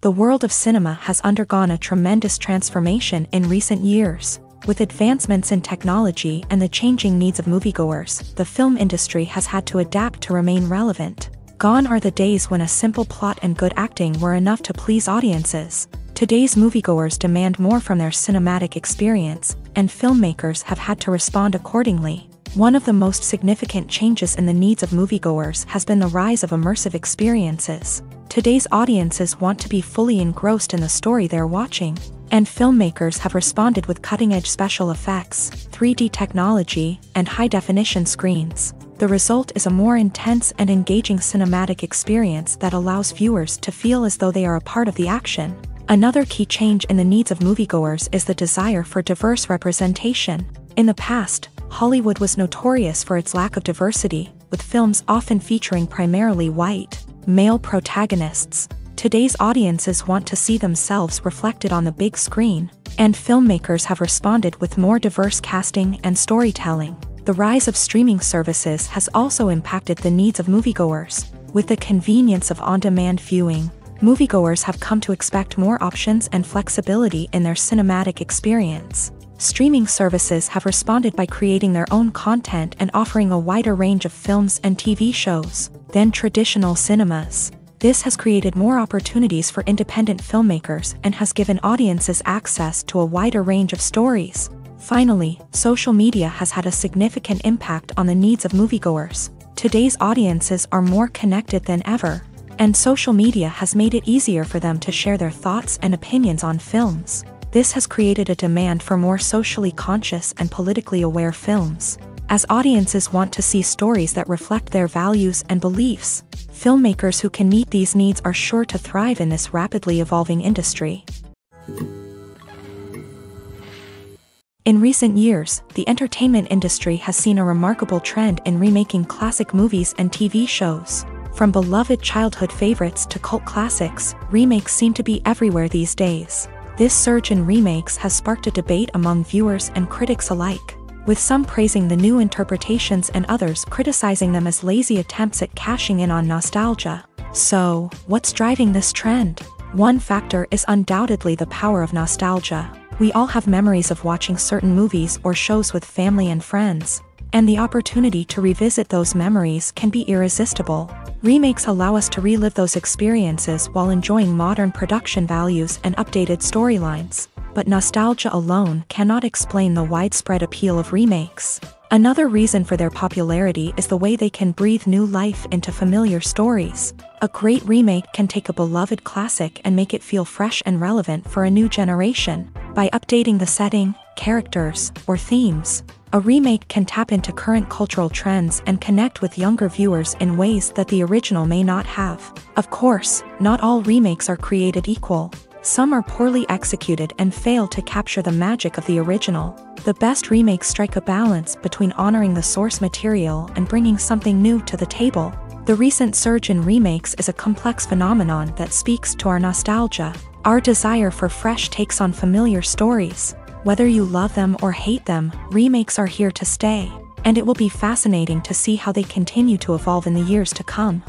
The world of cinema has undergone a tremendous transformation in recent years. With advancements in technology and the changing needs of moviegoers, the film industry has had to adapt to remain relevant. Gone are the days when a simple plot and good acting were enough to please audiences. Today's moviegoers demand more from their cinematic experience, and filmmakers have had to respond accordingly. One of the most significant changes in the needs of moviegoers has been the rise of immersive experiences. Today's audiences want to be fully engrossed in the story they're watching, and filmmakers have responded with cutting-edge special effects, 3D technology, and high-definition screens. The result is a more intense and engaging cinematic experience that allows viewers to feel as though they are a part of the action. Another key change in the needs of moviegoers is the desire for diverse representation. In the past, Hollywood was notorious for its lack of diversity, with films often featuring primarily white, male protagonists. Today's audiences want to see themselves reflected on the big screen, and filmmakers have responded with more diverse casting and storytelling. The rise of streaming services has also impacted the needs of moviegoers. With the convenience of on-demand viewing, moviegoers have come to expect more options and flexibility in their cinematic experience. Streaming services have responded by creating their own content and offering a wider range of films and TV shows than traditional cinemas. This has created more opportunities for independent filmmakers and has given audiences access to a wider range of stories. Finally, social media has had a significant impact on the needs of moviegoers. Today's audiences are more connected than ever, and social media has made it easier for them to share their thoughts and opinions on films. This has created a demand for more socially conscious and politically aware films. As audiences want to see stories that reflect their values and beliefs, filmmakers who can meet these needs are sure to thrive in this rapidly evolving industry. In recent years, the entertainment industry has seen a remarkable trend in remaking classic movies and TV shows. From beloved childhood favorites to cult classics, remakes seem to be everywhere these days. This surge in remakes has sparked a debate among viewers and critics alike, with some praising the new interpretations and others criticizing them as lazy attempts at cashing in on nostalgia. So, what's driving this trend? One factor is undoubtedly the power of nostalgia. We all have memories of watching certain movies or shows with family and friends, and the opportunity to revisit those memories can be irresistible. Remakes allow us to relive those experiences while enjoying modern production values and updated storylines, but nostalgia alone cannot explain the widespread appeal of remakes. Another reason for their popularity is the way they can breathe new life into familiar stories. A great remake can take a beloved classic and make it feel fresh and relevant for a new generation. By updating the setting, characters, or themes, a remake can tap into current cultural trends and connect with younger viewers in ways that the original may not have. Of course, not all remakes are created equal. Some are poorly executed and fail to capture the magic of the original. The best remakes strike a balance between honoring the source material and bringing something new to the table. The recent surge in remakes is a complex phenomenon that speaks to our nostalgia, our desire for fresh takes on familiar stories. Whether you love them or hate them, remakes are here to stay, and it will be fascinating to see how they continue to evolve in the years to come.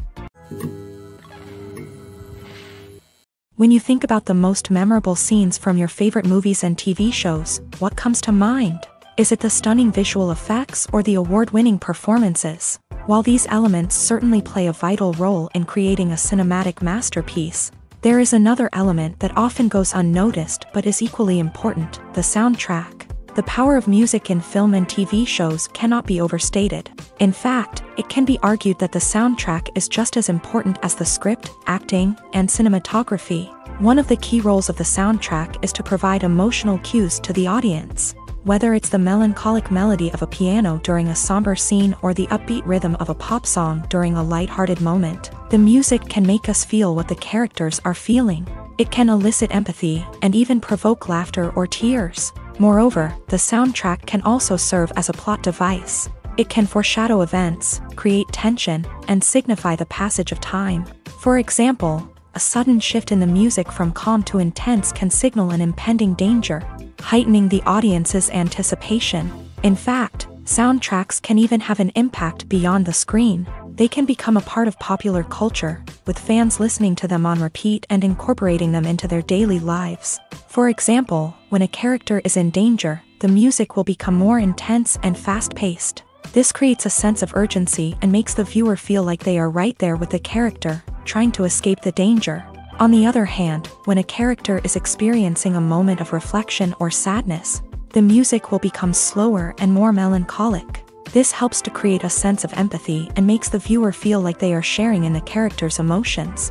When you think about the most memorable scenes from your favorite movies and TV shows, what comes to mind? Is it the stunning visual effects or the award-winning performances? While these elements certainly play a vital role in creating a cinematic masterpiece, there is another element that often goes unnoticed but is equally important: the soundtrack. The power of music in film and TV shows cannot be overstated. In fact, it can be argued that the soundtrack is just as important as the script, acting, and cinematography. One of the key roles of the soundtrack is to provide emotional cues to the audience. Whether it's the melancholic melody of a piano during a somber scene or the upbeat rhythm of a pop song during a lighthearted moment, the music can make us feel what the characters are feeling. It can elicit empathy and even provoke laughter or tears. Moreover, the soundtrack can also serve as a plot device. It can foreshadow events, create tension, and signify the passage of time. For example, a sudden shift in the music from calm to intense can signal an impending danger, heightening the audience's anticipation. In fact, soundtracks can even have an impact beyond the screen. They can become a part of popular culture, with fans listening to them on repeat and incorporating them into their daily lives. For example, when a character is in danger, the music will become more intense and fast-paced. This creates a sense of urgency and makes the viewer feel like they are right there with the character, trying to escape the danger. On the other hand, when a character is experiencing a moment of reflection or sadness, the music will become slower and more melancholic. This helps to create a sense of empathy and makes the viewer feel like they are sharing in the character's emotions.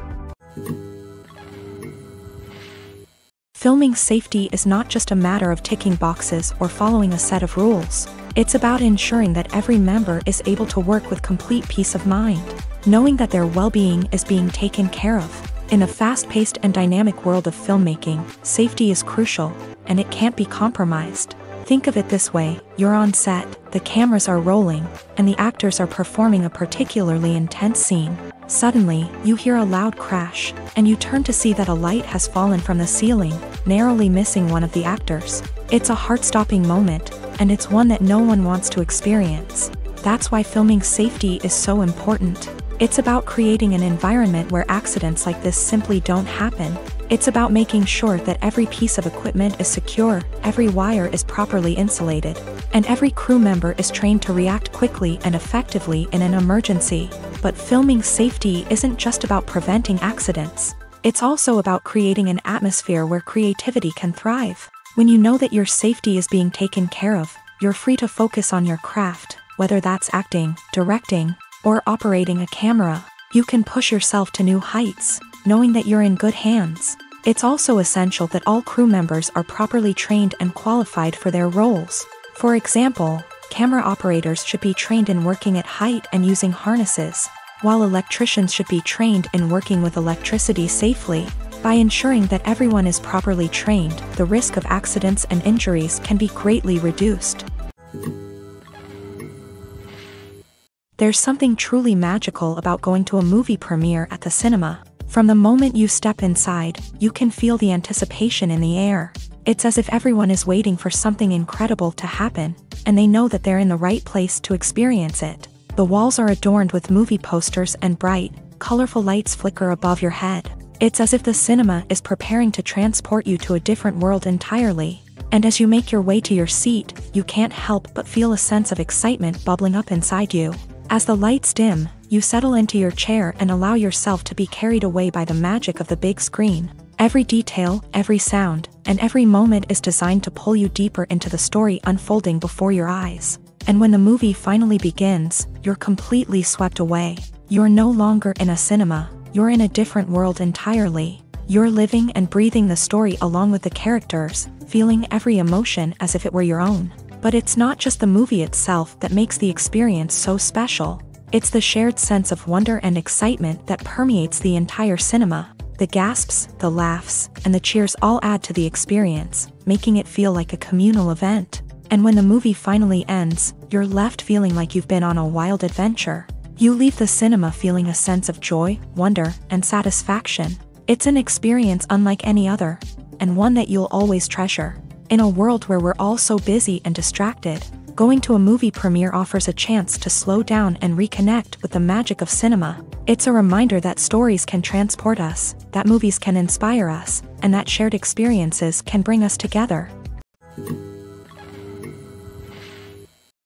Filming safety is not just a matter of ticking boxes or following a set of rules. It's about ensuring that every member is able to work with complete peace of mind, knowing that their well-being is being taken care of. In a fast-paced and dynamic world of filmmaking, safety is crucial, and it can't be compromised. Think of it this way: you're on set, the cameras are rolling, and the actors are performing a particularly intense scene. Suddenly, you hear a loud crash, and you turn to see that a light has fallen from the ceiling, narrowly missing one of the actors. It's a heart-stopping moment, and it's one that no one wants to experience. That's why filming safety is so important. It's about creating an environment where accidents like this simply don't happen. It's about making sure that every piece of equipment is secure, every wire is properly insulated, and every crew member is trained to react quickly and effectively in an emergency. But filming safety isn't just about preventing accidents. It's also about creating an atmosphere where creativity can thrive. When you know that your safety is being taken care of, you're free to focus on your craft, whether that's acting, directing, or operating a camera. You can push yourself to new heights, knowing that you're in good hands. It's also essential that all crew members are properly trained and qualified for their roles. For example, camera operators should be trained in working at height and using harnesses, while electricians should be trained in working with electricity safely. By ensuring that everyone is properly trained, the risk of accidents and injuries can be greatly reduced. There's something truly magical about going to a movie premiere at the cinema. From the moment you step inside, you can feel the anticipation in the air. It's as if everyone is waiting for something incredible to happen, and they know that they're in the right place to experience it. The walls are adorned with movie posters and bright, colorful lights flicker above your head. It's as if the cinema is preparing to transport you to a different world entirely. And as you make your way to your seat, you can't help but feel a sense of excitement bubbling up inside you. As the lights dim, you settle into your chair and allow yourself to be carried away by the magic of the big screen. Every detail, every sound, and every moment is designed to pull you deeper into the story unfolding before your eyes. And when the movie finally begins, you're completely swept away. You're no longer in a cinema, you're in a different world entirely. You're living and breathing the story along with the characters, feeling every emotion as if it were your own. But it's not just the movie itself that makes the experience so special. It's the shared sense of wonder and excitement that permeates the entire cinema. The gasps, the laughs, and the cheers all add to the experience, making it feel like a communal event. And when the movie finally ends, you're left feeling like you've been on a wild adventure. You leave the cinema feeling a sense of joy, wonder, and satisfaction. It's an experience unlike any other, and one that you'll always treasure. In a world where we're all so busy and distracted, going to a movie premiere offers a chance to slow down and reconnect with the magic of cinema. It's a reminder that stories can transport us, that movies can inspire us, and that shared experiences can bring us together.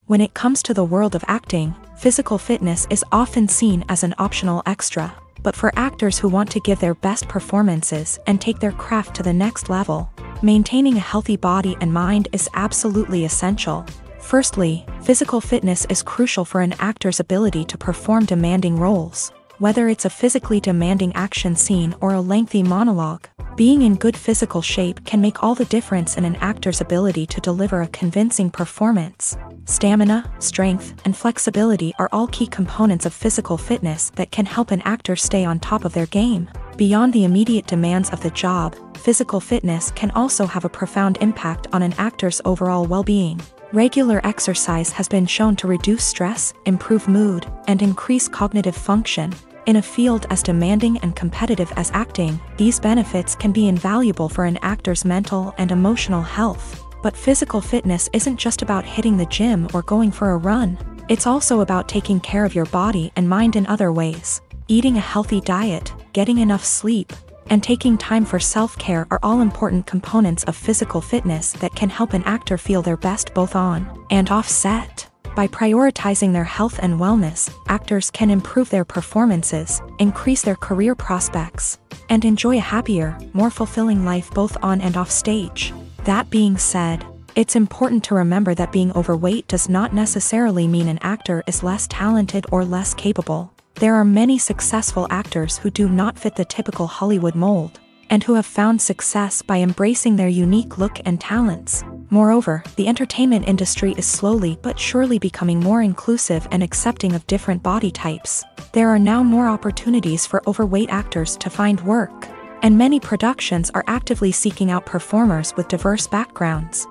When it comes to the world of acting, physical fitness is often seen as an optional extra. But for actors who want to give their best performances and take their craft to the next level, maintaining a healthy body and mind is absolutely essential. Firstly, physical fitness is crucial for an actor's ability to perform demanding roles. Whether it's a physically demanding action scene or a lengthy monologue, being in good physical shape can make all the difference in an actor's ability to deliver a convincing performance. Stamina, strength, and flexibility are all key components of physical fitness that can help an actor stay on top of their game. Beyond the immediate demands of the job, physical fitness can also have a profound impact on an actor's overall well-being. Regular exercise has been shown to reduce stress, improve mood, and increase cognitive function. In a field as demanding and competitive as acting, these benefits can be invaluable for an actor's mental and emotional health. But physical fitness isn't just about hitting the gym or going for a run. It's also about taking care of your body and mind in other ways. Eating a healthy diet, getting enough sleep, and taking time for self-care are all important components of physical fitness that can help an actor feel their best both on and off set. By prioritizing their health and wellness, actors can improve their performances, increase their career prospects, and enjoy a happier, more fulfilling life both on and off stage. That being said, it's important to remember that being overweight does not necessarily mean an actor is less talented or less capable. There are many successful actors who do not fit the typical Hollywood mold, and who have found success by embracing their unique look and talents. Moreover, the entertainment industry is slowly but surely becoming more inclusive and accepting of different body types. There are now more opportunities for overweight actors to find work, and many productions are actively seeking out performers with diverse backgrounds.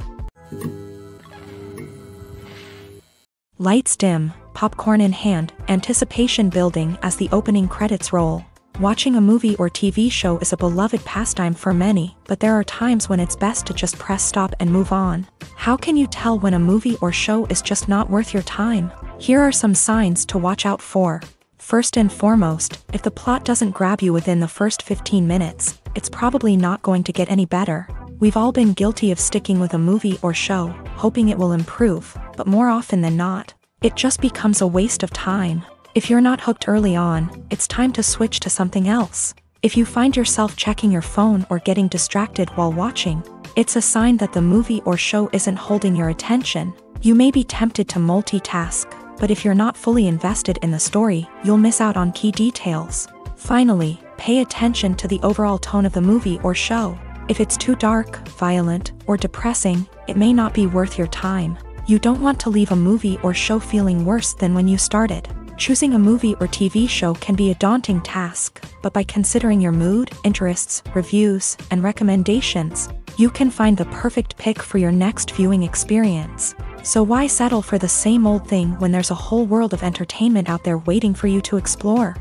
Lights dim, popcorn in hand, anticipation building as the opening credits roll. Watching a movie or TV show is a beloved pastime for many, but there are times when it's best to just press stop and move on. How can you tell when a movie or show is just not worth your time? Here are some signs to watch out for. First and foremost, if the plot doesn't grab you within the first 15 minutes, it's probably not going to get any better. We've all been guilty of sticking with a movie or show, hoping it will improve, but more often than not, it just becomes a waste of time. If you're not hooked early on, it's time to switch to something else. If you find yourself checking your phone or getting distracted while watching, it's a sign that the movie or show isn't holding your attention. You may be tempted to multitask, but if you're not fully invested in the story, you'll miss out on key details. Finally, pay attention to the overall tone of the movie or show. If it's too dark, violent, or depressing, it may not be worth your time. You don't want to leave a movie or show feeling worse than when you started. Choosing a movie or TV show can be a daunting task, but by considering your mood, interests, reviews, and recommendations, you can find the perfect pick for your next viewing experience. So why settle for the same old thing when there's a whole world of entertainment out there waiting for you to explore?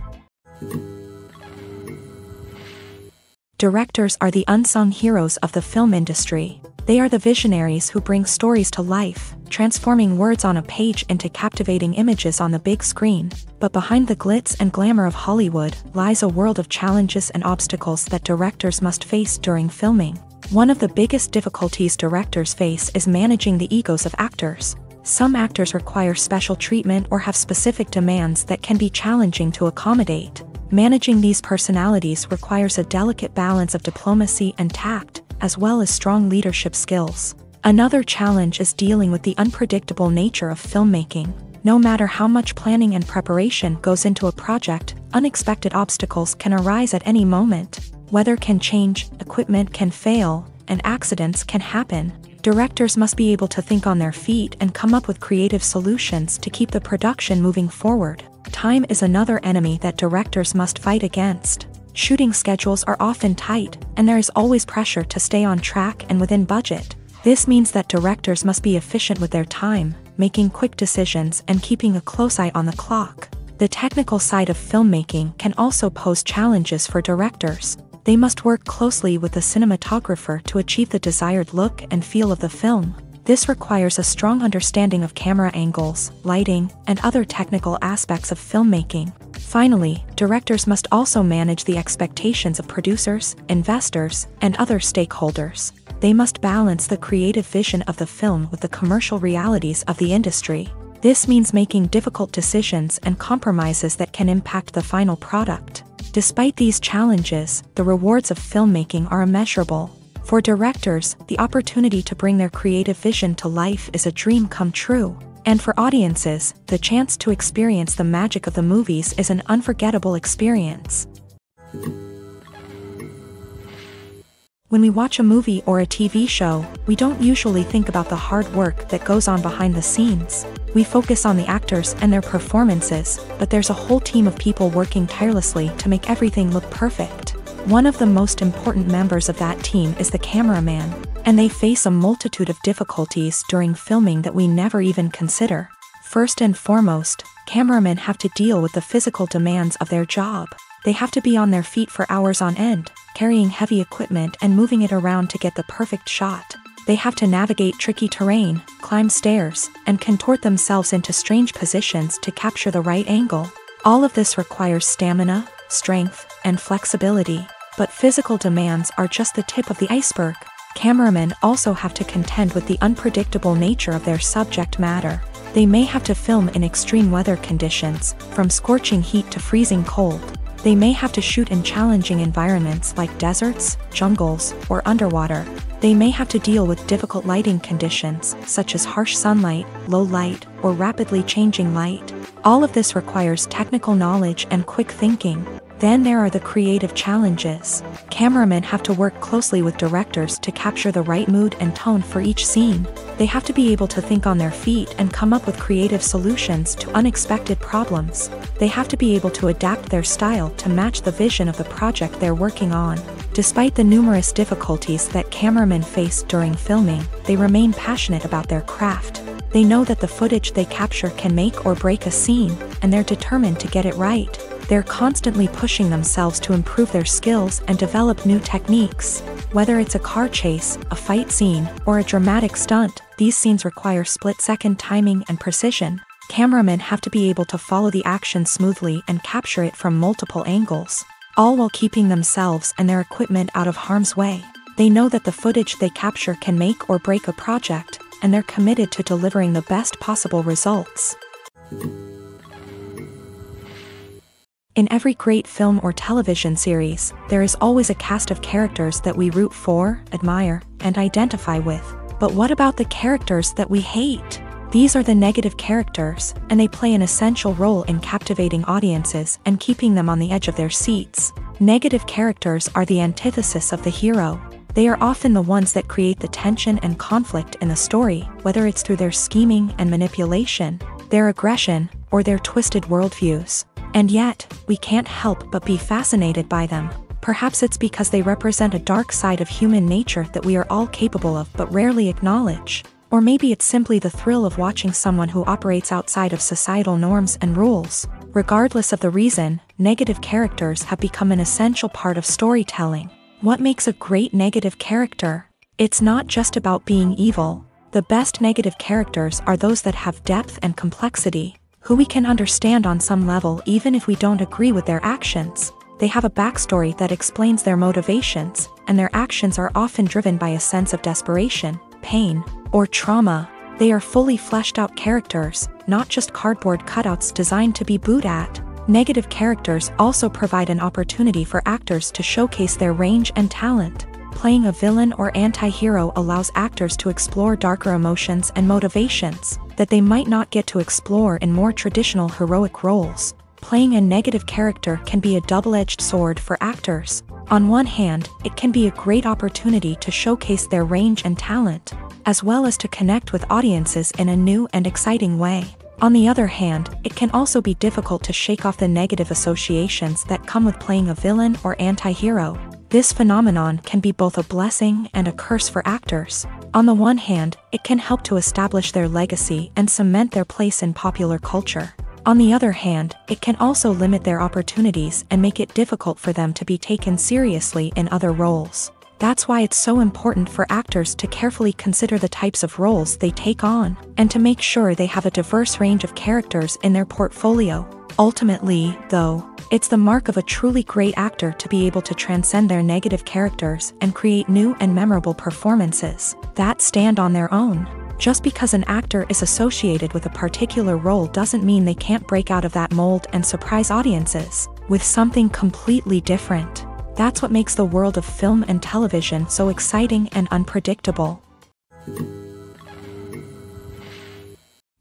Directors are the unsung heroes of the film industry. They are the visionaries who bring stories to life, transforming words on a page into captivating images on the big screen. But behind the glitz and glamour of Hollywood lies a world of challenges and obstacles that directors must face during filming. One of the biggest difficulties directors face is managing the egos of actors. Some actors require special treatment or have specific demands that can be challenging to accommodate. Managing these personalities requires a delicate balance of diplomacy and tact, as well as strong leadership skills. Another challenge is dealing with the unpredictable nature of filmmaking. No matter how much planning and preparation goes into a project, unexpected obstacles can arise at any moment. Weather can change, equipment can fail, and accidents can happen. Directors must be able to think on their feet and come up with creative solutions to keep the production moving forward. Time is another enemy that directors must fight against. Shooting schedules are often tight, and there is always pressure to stay on track and within budget. This means that directors must be efficient with their time, making quick decisions and keeping a close eye on the clock. The technical side of filmmaking can also pose challenges for directors. They must work closely with the cinematographer to achieve the desired look and feel of the film. This requires a strong understanding of camera angles, lighting, and other technical aspects of filmmaking. Finally, directors must also manage the expectations of producers, investors, and other stakeholders. They must balance the creative vision of the film with the commercial realities of the industry. This means making difficult decisions and compromises that can impact the final product. Despite these challenges, the rewards of filmmaking are immeasurable. For directors, the opportunity to bring their creative vision to life is a dream come true. And for audiences, the chance to experience the magic of the movies is an unforgettable experience. When we watch a movie or a TV show, we don't usually think about the hard work that goes on behind the scenes. We focus on the actors and their performances, but there's a whole team of people working tirelessly to make everything look perfect. One of the most important members of that team is the cameraman, and they face a multitude of difficulties during filming that we never even consider. First and foremost, cameramen have to deal with the physical demands of their job. They have to be on their feet for hours on end, carrying heavy equipment and moving it around to get the perfect shot. They have to navigate tricky terrain, climb stairs, and contort themselves into strange positions to capture the right angle. All of this requires stamina, strength, and flexibility. But physical demands are just the tip of the iceberg. Cameramen also have to contend with the unpredictable nature of their subject matter. They may have to film in extreme weather conditions, from scorching heat to freezing cold. They may have to shoot in challenging environments like deserts, jungles, or underwater. They may have to deal with difficult lighting conditions, such as harsh sunlight, low light, or rapidly changing light. All of this requires technical knowledge and quick thinking. Then there are the creative challenges. Cameramen have to work closely with directors to capture the right mood and tone for each scene. They have to be able to think on their feet and come up with creative solutions to unexpected problems. They have to be able to adapt their style to match the vision of the project they're working on. Despite the numerous difficulties that cameramen face during filming, they remain passionate about their craft. They know that the footage they capture can make or break a scene, and they're determined to get it right. They're constantly pushing themselves to improve their skills and develop new techniques. Whether it's a car chase, a fight scene, or a dramatic stunt, these scenes require split-second timing and precision. Cameramen have to be able to follow the action smoothly and capture it from multiple angles, all while keeping themselves and their equipment out of harm's way. They know that the footage they capture can make or break a project, and they're committed to delivering the best possible results. In every great film or television series, there is always a cast of characters that we root for, admire, and identify with. But what about the characters that we hate? These are the negative characters, and they play an essential role in captivating audiences and keeping them on the edge of their seats. Negative characters are the antithesis of the hero. They are often the ones that create the tension and conflict in the story, whether it's through their scheming and manipulation, their aggression, or their twisted worldviews. And yet, we can't help but be fascinated by them. Perhaps it's because they represent a dark side of human nature that we are all capable of but rarely acknowledge. Or maybe it's simply the thrill of watching someone who operates outside of societal norms and rules. Regardless of the reason, negative characters have become an essential part of storytelling. What makes a great negative character? It's not just about being evil. The best negative characters are those that have depth and complexity, who we can understand on some level even if we don't agree with their actions. They have a backstory that explains their motivations, and their actions are often driven by a sense of desperation, pain, or trauma. They are fully fleshed out characters, not just cardboard cutouts designed to be booed at. Negative characters also provide an opportunity for actors to showcase their range and talent. Playing a villain or anti-hero allows actors to explore darker emotions and motivations that they might not get to explore in more traditional heroic roles. Playing a negative character can be a double-edged sword for actors. On one hand, it can be a great opportunity to showcase their range and talent, as well as to connect with audiences in a new and exciting way. On the other hand, it can also be difficult to shake off the negative associations that come with playing a villain or anti-hero. This phenomenon can be both a blessing and a curse for actors. On the one hand, it can help to establish their legacy and cement their place in popular culture. On the other hand, it can also limit their opportunities and make it difficult for them to be taken seriously in other roles. That's why it's so important for actors to carefully consider the types of roles they take on, and to make sure they have a diverse range of characters in their portfolio. Ultimately, though, it's the mark of a truly great actor to be able to transcend their negative characters and create new and memorable performances that stand on their own. Just because an actor is associated with a particular role doesn't mean they can't break out of that mold and surprise audiences with something completely different. That's what makes the world of film and television so exciting and unpredictable.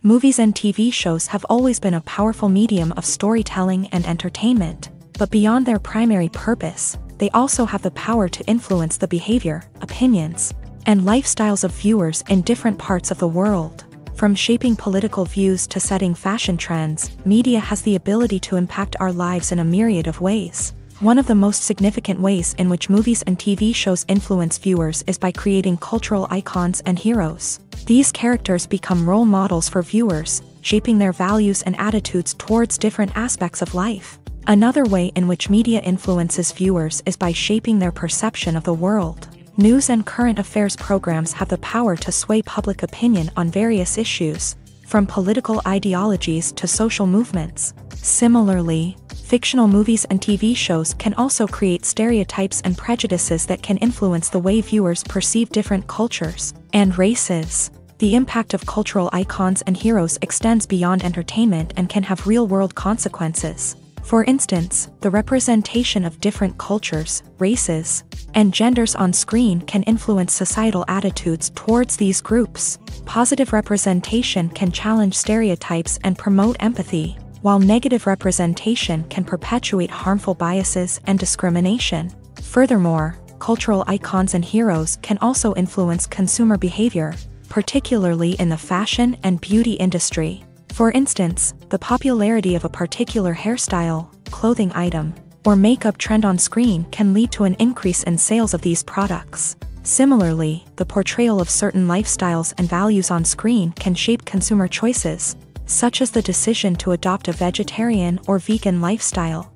Movies and TV shows have always been a powerful medium of storytelling and entertainment, but beyond their primary purpose, they also have the power to influence the behavior, opinions, and lifestyles of viewers in different parts of the world. From shaping political views to setting fashion trends, media has the ability to impact our lives in a myriad of ways. One of the most significant ways in which movies and TV shows influence viewers is by creating cultural icons and heroes. These characters become role models for viewers, shaping their values and attitudes towards different aspects of life. Another way in which media influences viewers is by shaping their perception of the world. News and current affairs programs have the power to sway public opinion on various issues, from political ideologies to social movements. Similarly, fictional movies and TV shows can also create stereotypes and prejudices that can influence the way viewers perceive different cultures and races. The impact of cultural icons and heroes extends beyond entertainment and can have real-world consequences. For instance, the representation of different cultures, races, and genders on screen can influence societal attitudes towards these groups. Positive representation can challenge stereotypes and promote empathy, while negative representation can perpetuate harmful biases and discrimination. Furthermore, cultural icons and heroes can also influence consumer behavior, particularly in the fashion and beauty industry. For instance, the popularity of a particular hairstyle, clothing item, or makeup trend on screen can lead to an increase in sales of these products. Similarly, the portrayal of certain lifestyles and values on screen can shape consumer choices, such as the decision to adopt a vegetarian or vegan lifestyle.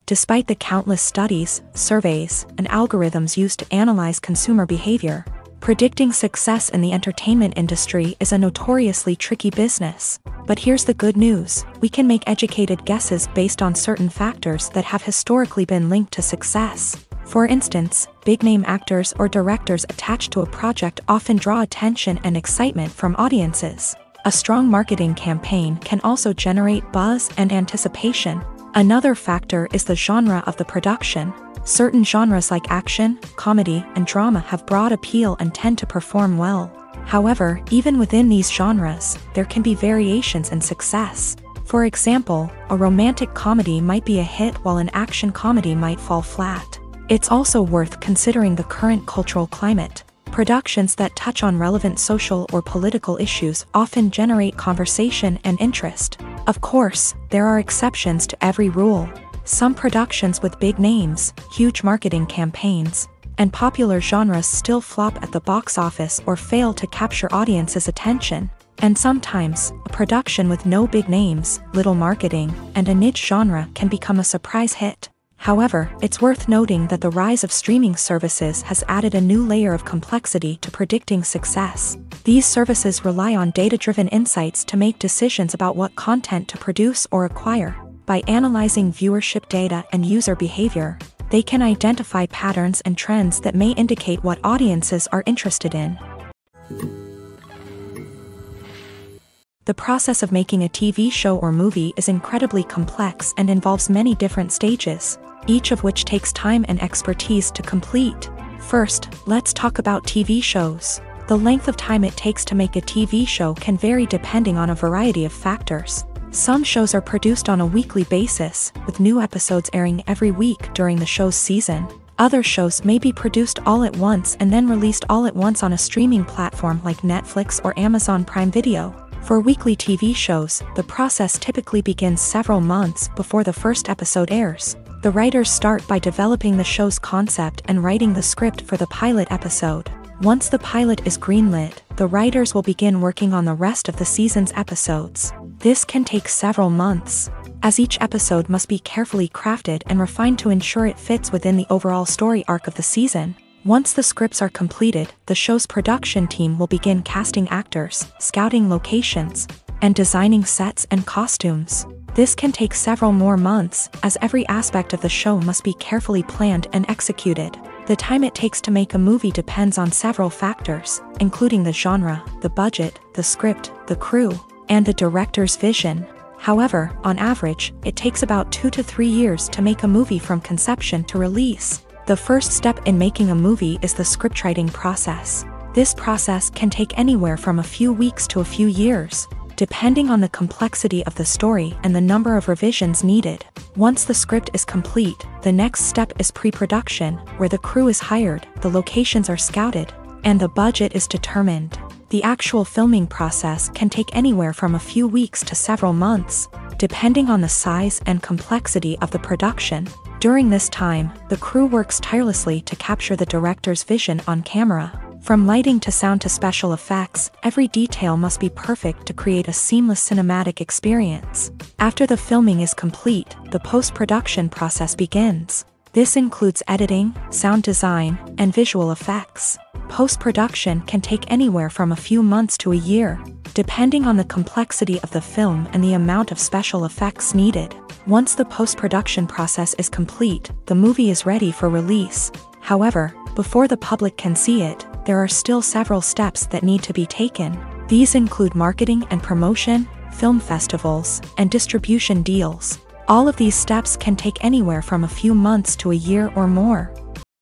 Despite the countless studies, surveys, and algorithms used to analyze consumer behavior, predicting success in the entertainment industry is a notoriously tricky business. But here's the good news: we can make educated guesses based on certain factors that have historically been linked to success. For instance, big-name actors or directors attached to a project often draw attention and excitement from audiences. A strong marketing campaign can also generate buzz and anticipation. Another factor is the genre of the production. Certain genres like action, comedy, and drama have broad appeal and tend to perform well. However, even within these genres, there can be variations in success. For example, a romantic comedy might be a hit while an action comedy might fall flat. It's also worth considering the current cultural climate. Productions that touch on relevant social or political issues often generate conversation and interest. Of course, there are exceptions to every rule. Some productions with big names, huge marketing campaigns, and popular genres still flop at the box office or fail to capture audiences' attention. And sometimes, a production with no big names, little marketing, and a niche genre can become a surprise hit. However, it's worth noting that the rise of streaming services has added a new layer of complexity to predicting success. These services rely on data-driven insights to make decisions about what content to produce or acquire. By analyzing viewership data and user behavior, they can identify patterns and trends that may indicate what audiences are interested in. The process of making a TV show or movie is incredibly complex and involves many different stages, each of which takes time and expertise to complete. First, let's talk about TV shows. The length of time it takes to make a TV show can vary depending on a variety of factors. Some shows are produced on a weekly basis, with new episodes airing every week during the show's season. Other shows may be produced all at once and then released all at once on a streaming platform like Netflix or Amazon Prime Video. For weekly TV shows, the process typically begins several months before the first episode airs. The writers start by developing the show's concept and writing the script for the pilot episode. Once the pilot is greenlit, the writers will begin working on the rest of the season's episodes. This can take several months, as each episode must be carefully crafted and refined to ensure it fits within the overall story arc of the season. Once the scripts are completed, the show's production team will begin casting actors, scouting locations, and designing sets and costumes. This can take several more months, as every aspect of the show must be carefully planned and executed. The time it takes to make a movie depends on several factors, including the genre, the budget, the script, the crew, and the director's vision. However, on average, it takes about 2 to 3 years to make a movie from conception to release. The first step in making a movie is the scriptwriting process. This process can take anywhere from a few weeks to a few years, depending on the complexity of the story and the number of revisions needed. Once the script is complete, the next step is pre-production, where the crew is hired, the locations are scouted, and the budget is determined. The actual filming process can take anywhere from a few weeks to several months, depending on the size and complexity of the production. During this time, the crew works tirelessly to capture the director's vision on camera. From lighting to sound to special effects, every detail must be perfect to create a seamless cinematic experience. After the filming is complete, the post-production process begins. This includes editing, sound design, and visual effects. Post-production can take anywhere from a few months to a year, depending on the complexity of the film and the amount of special effects needed. Once the post-production process is complete, the movie is ready for release. However, before the public can see it, there are still several steps that need to be taken. These include marketing and promotion, film festivals, and distribution deals. All of these steps can take anywhere from a few months to a year or more.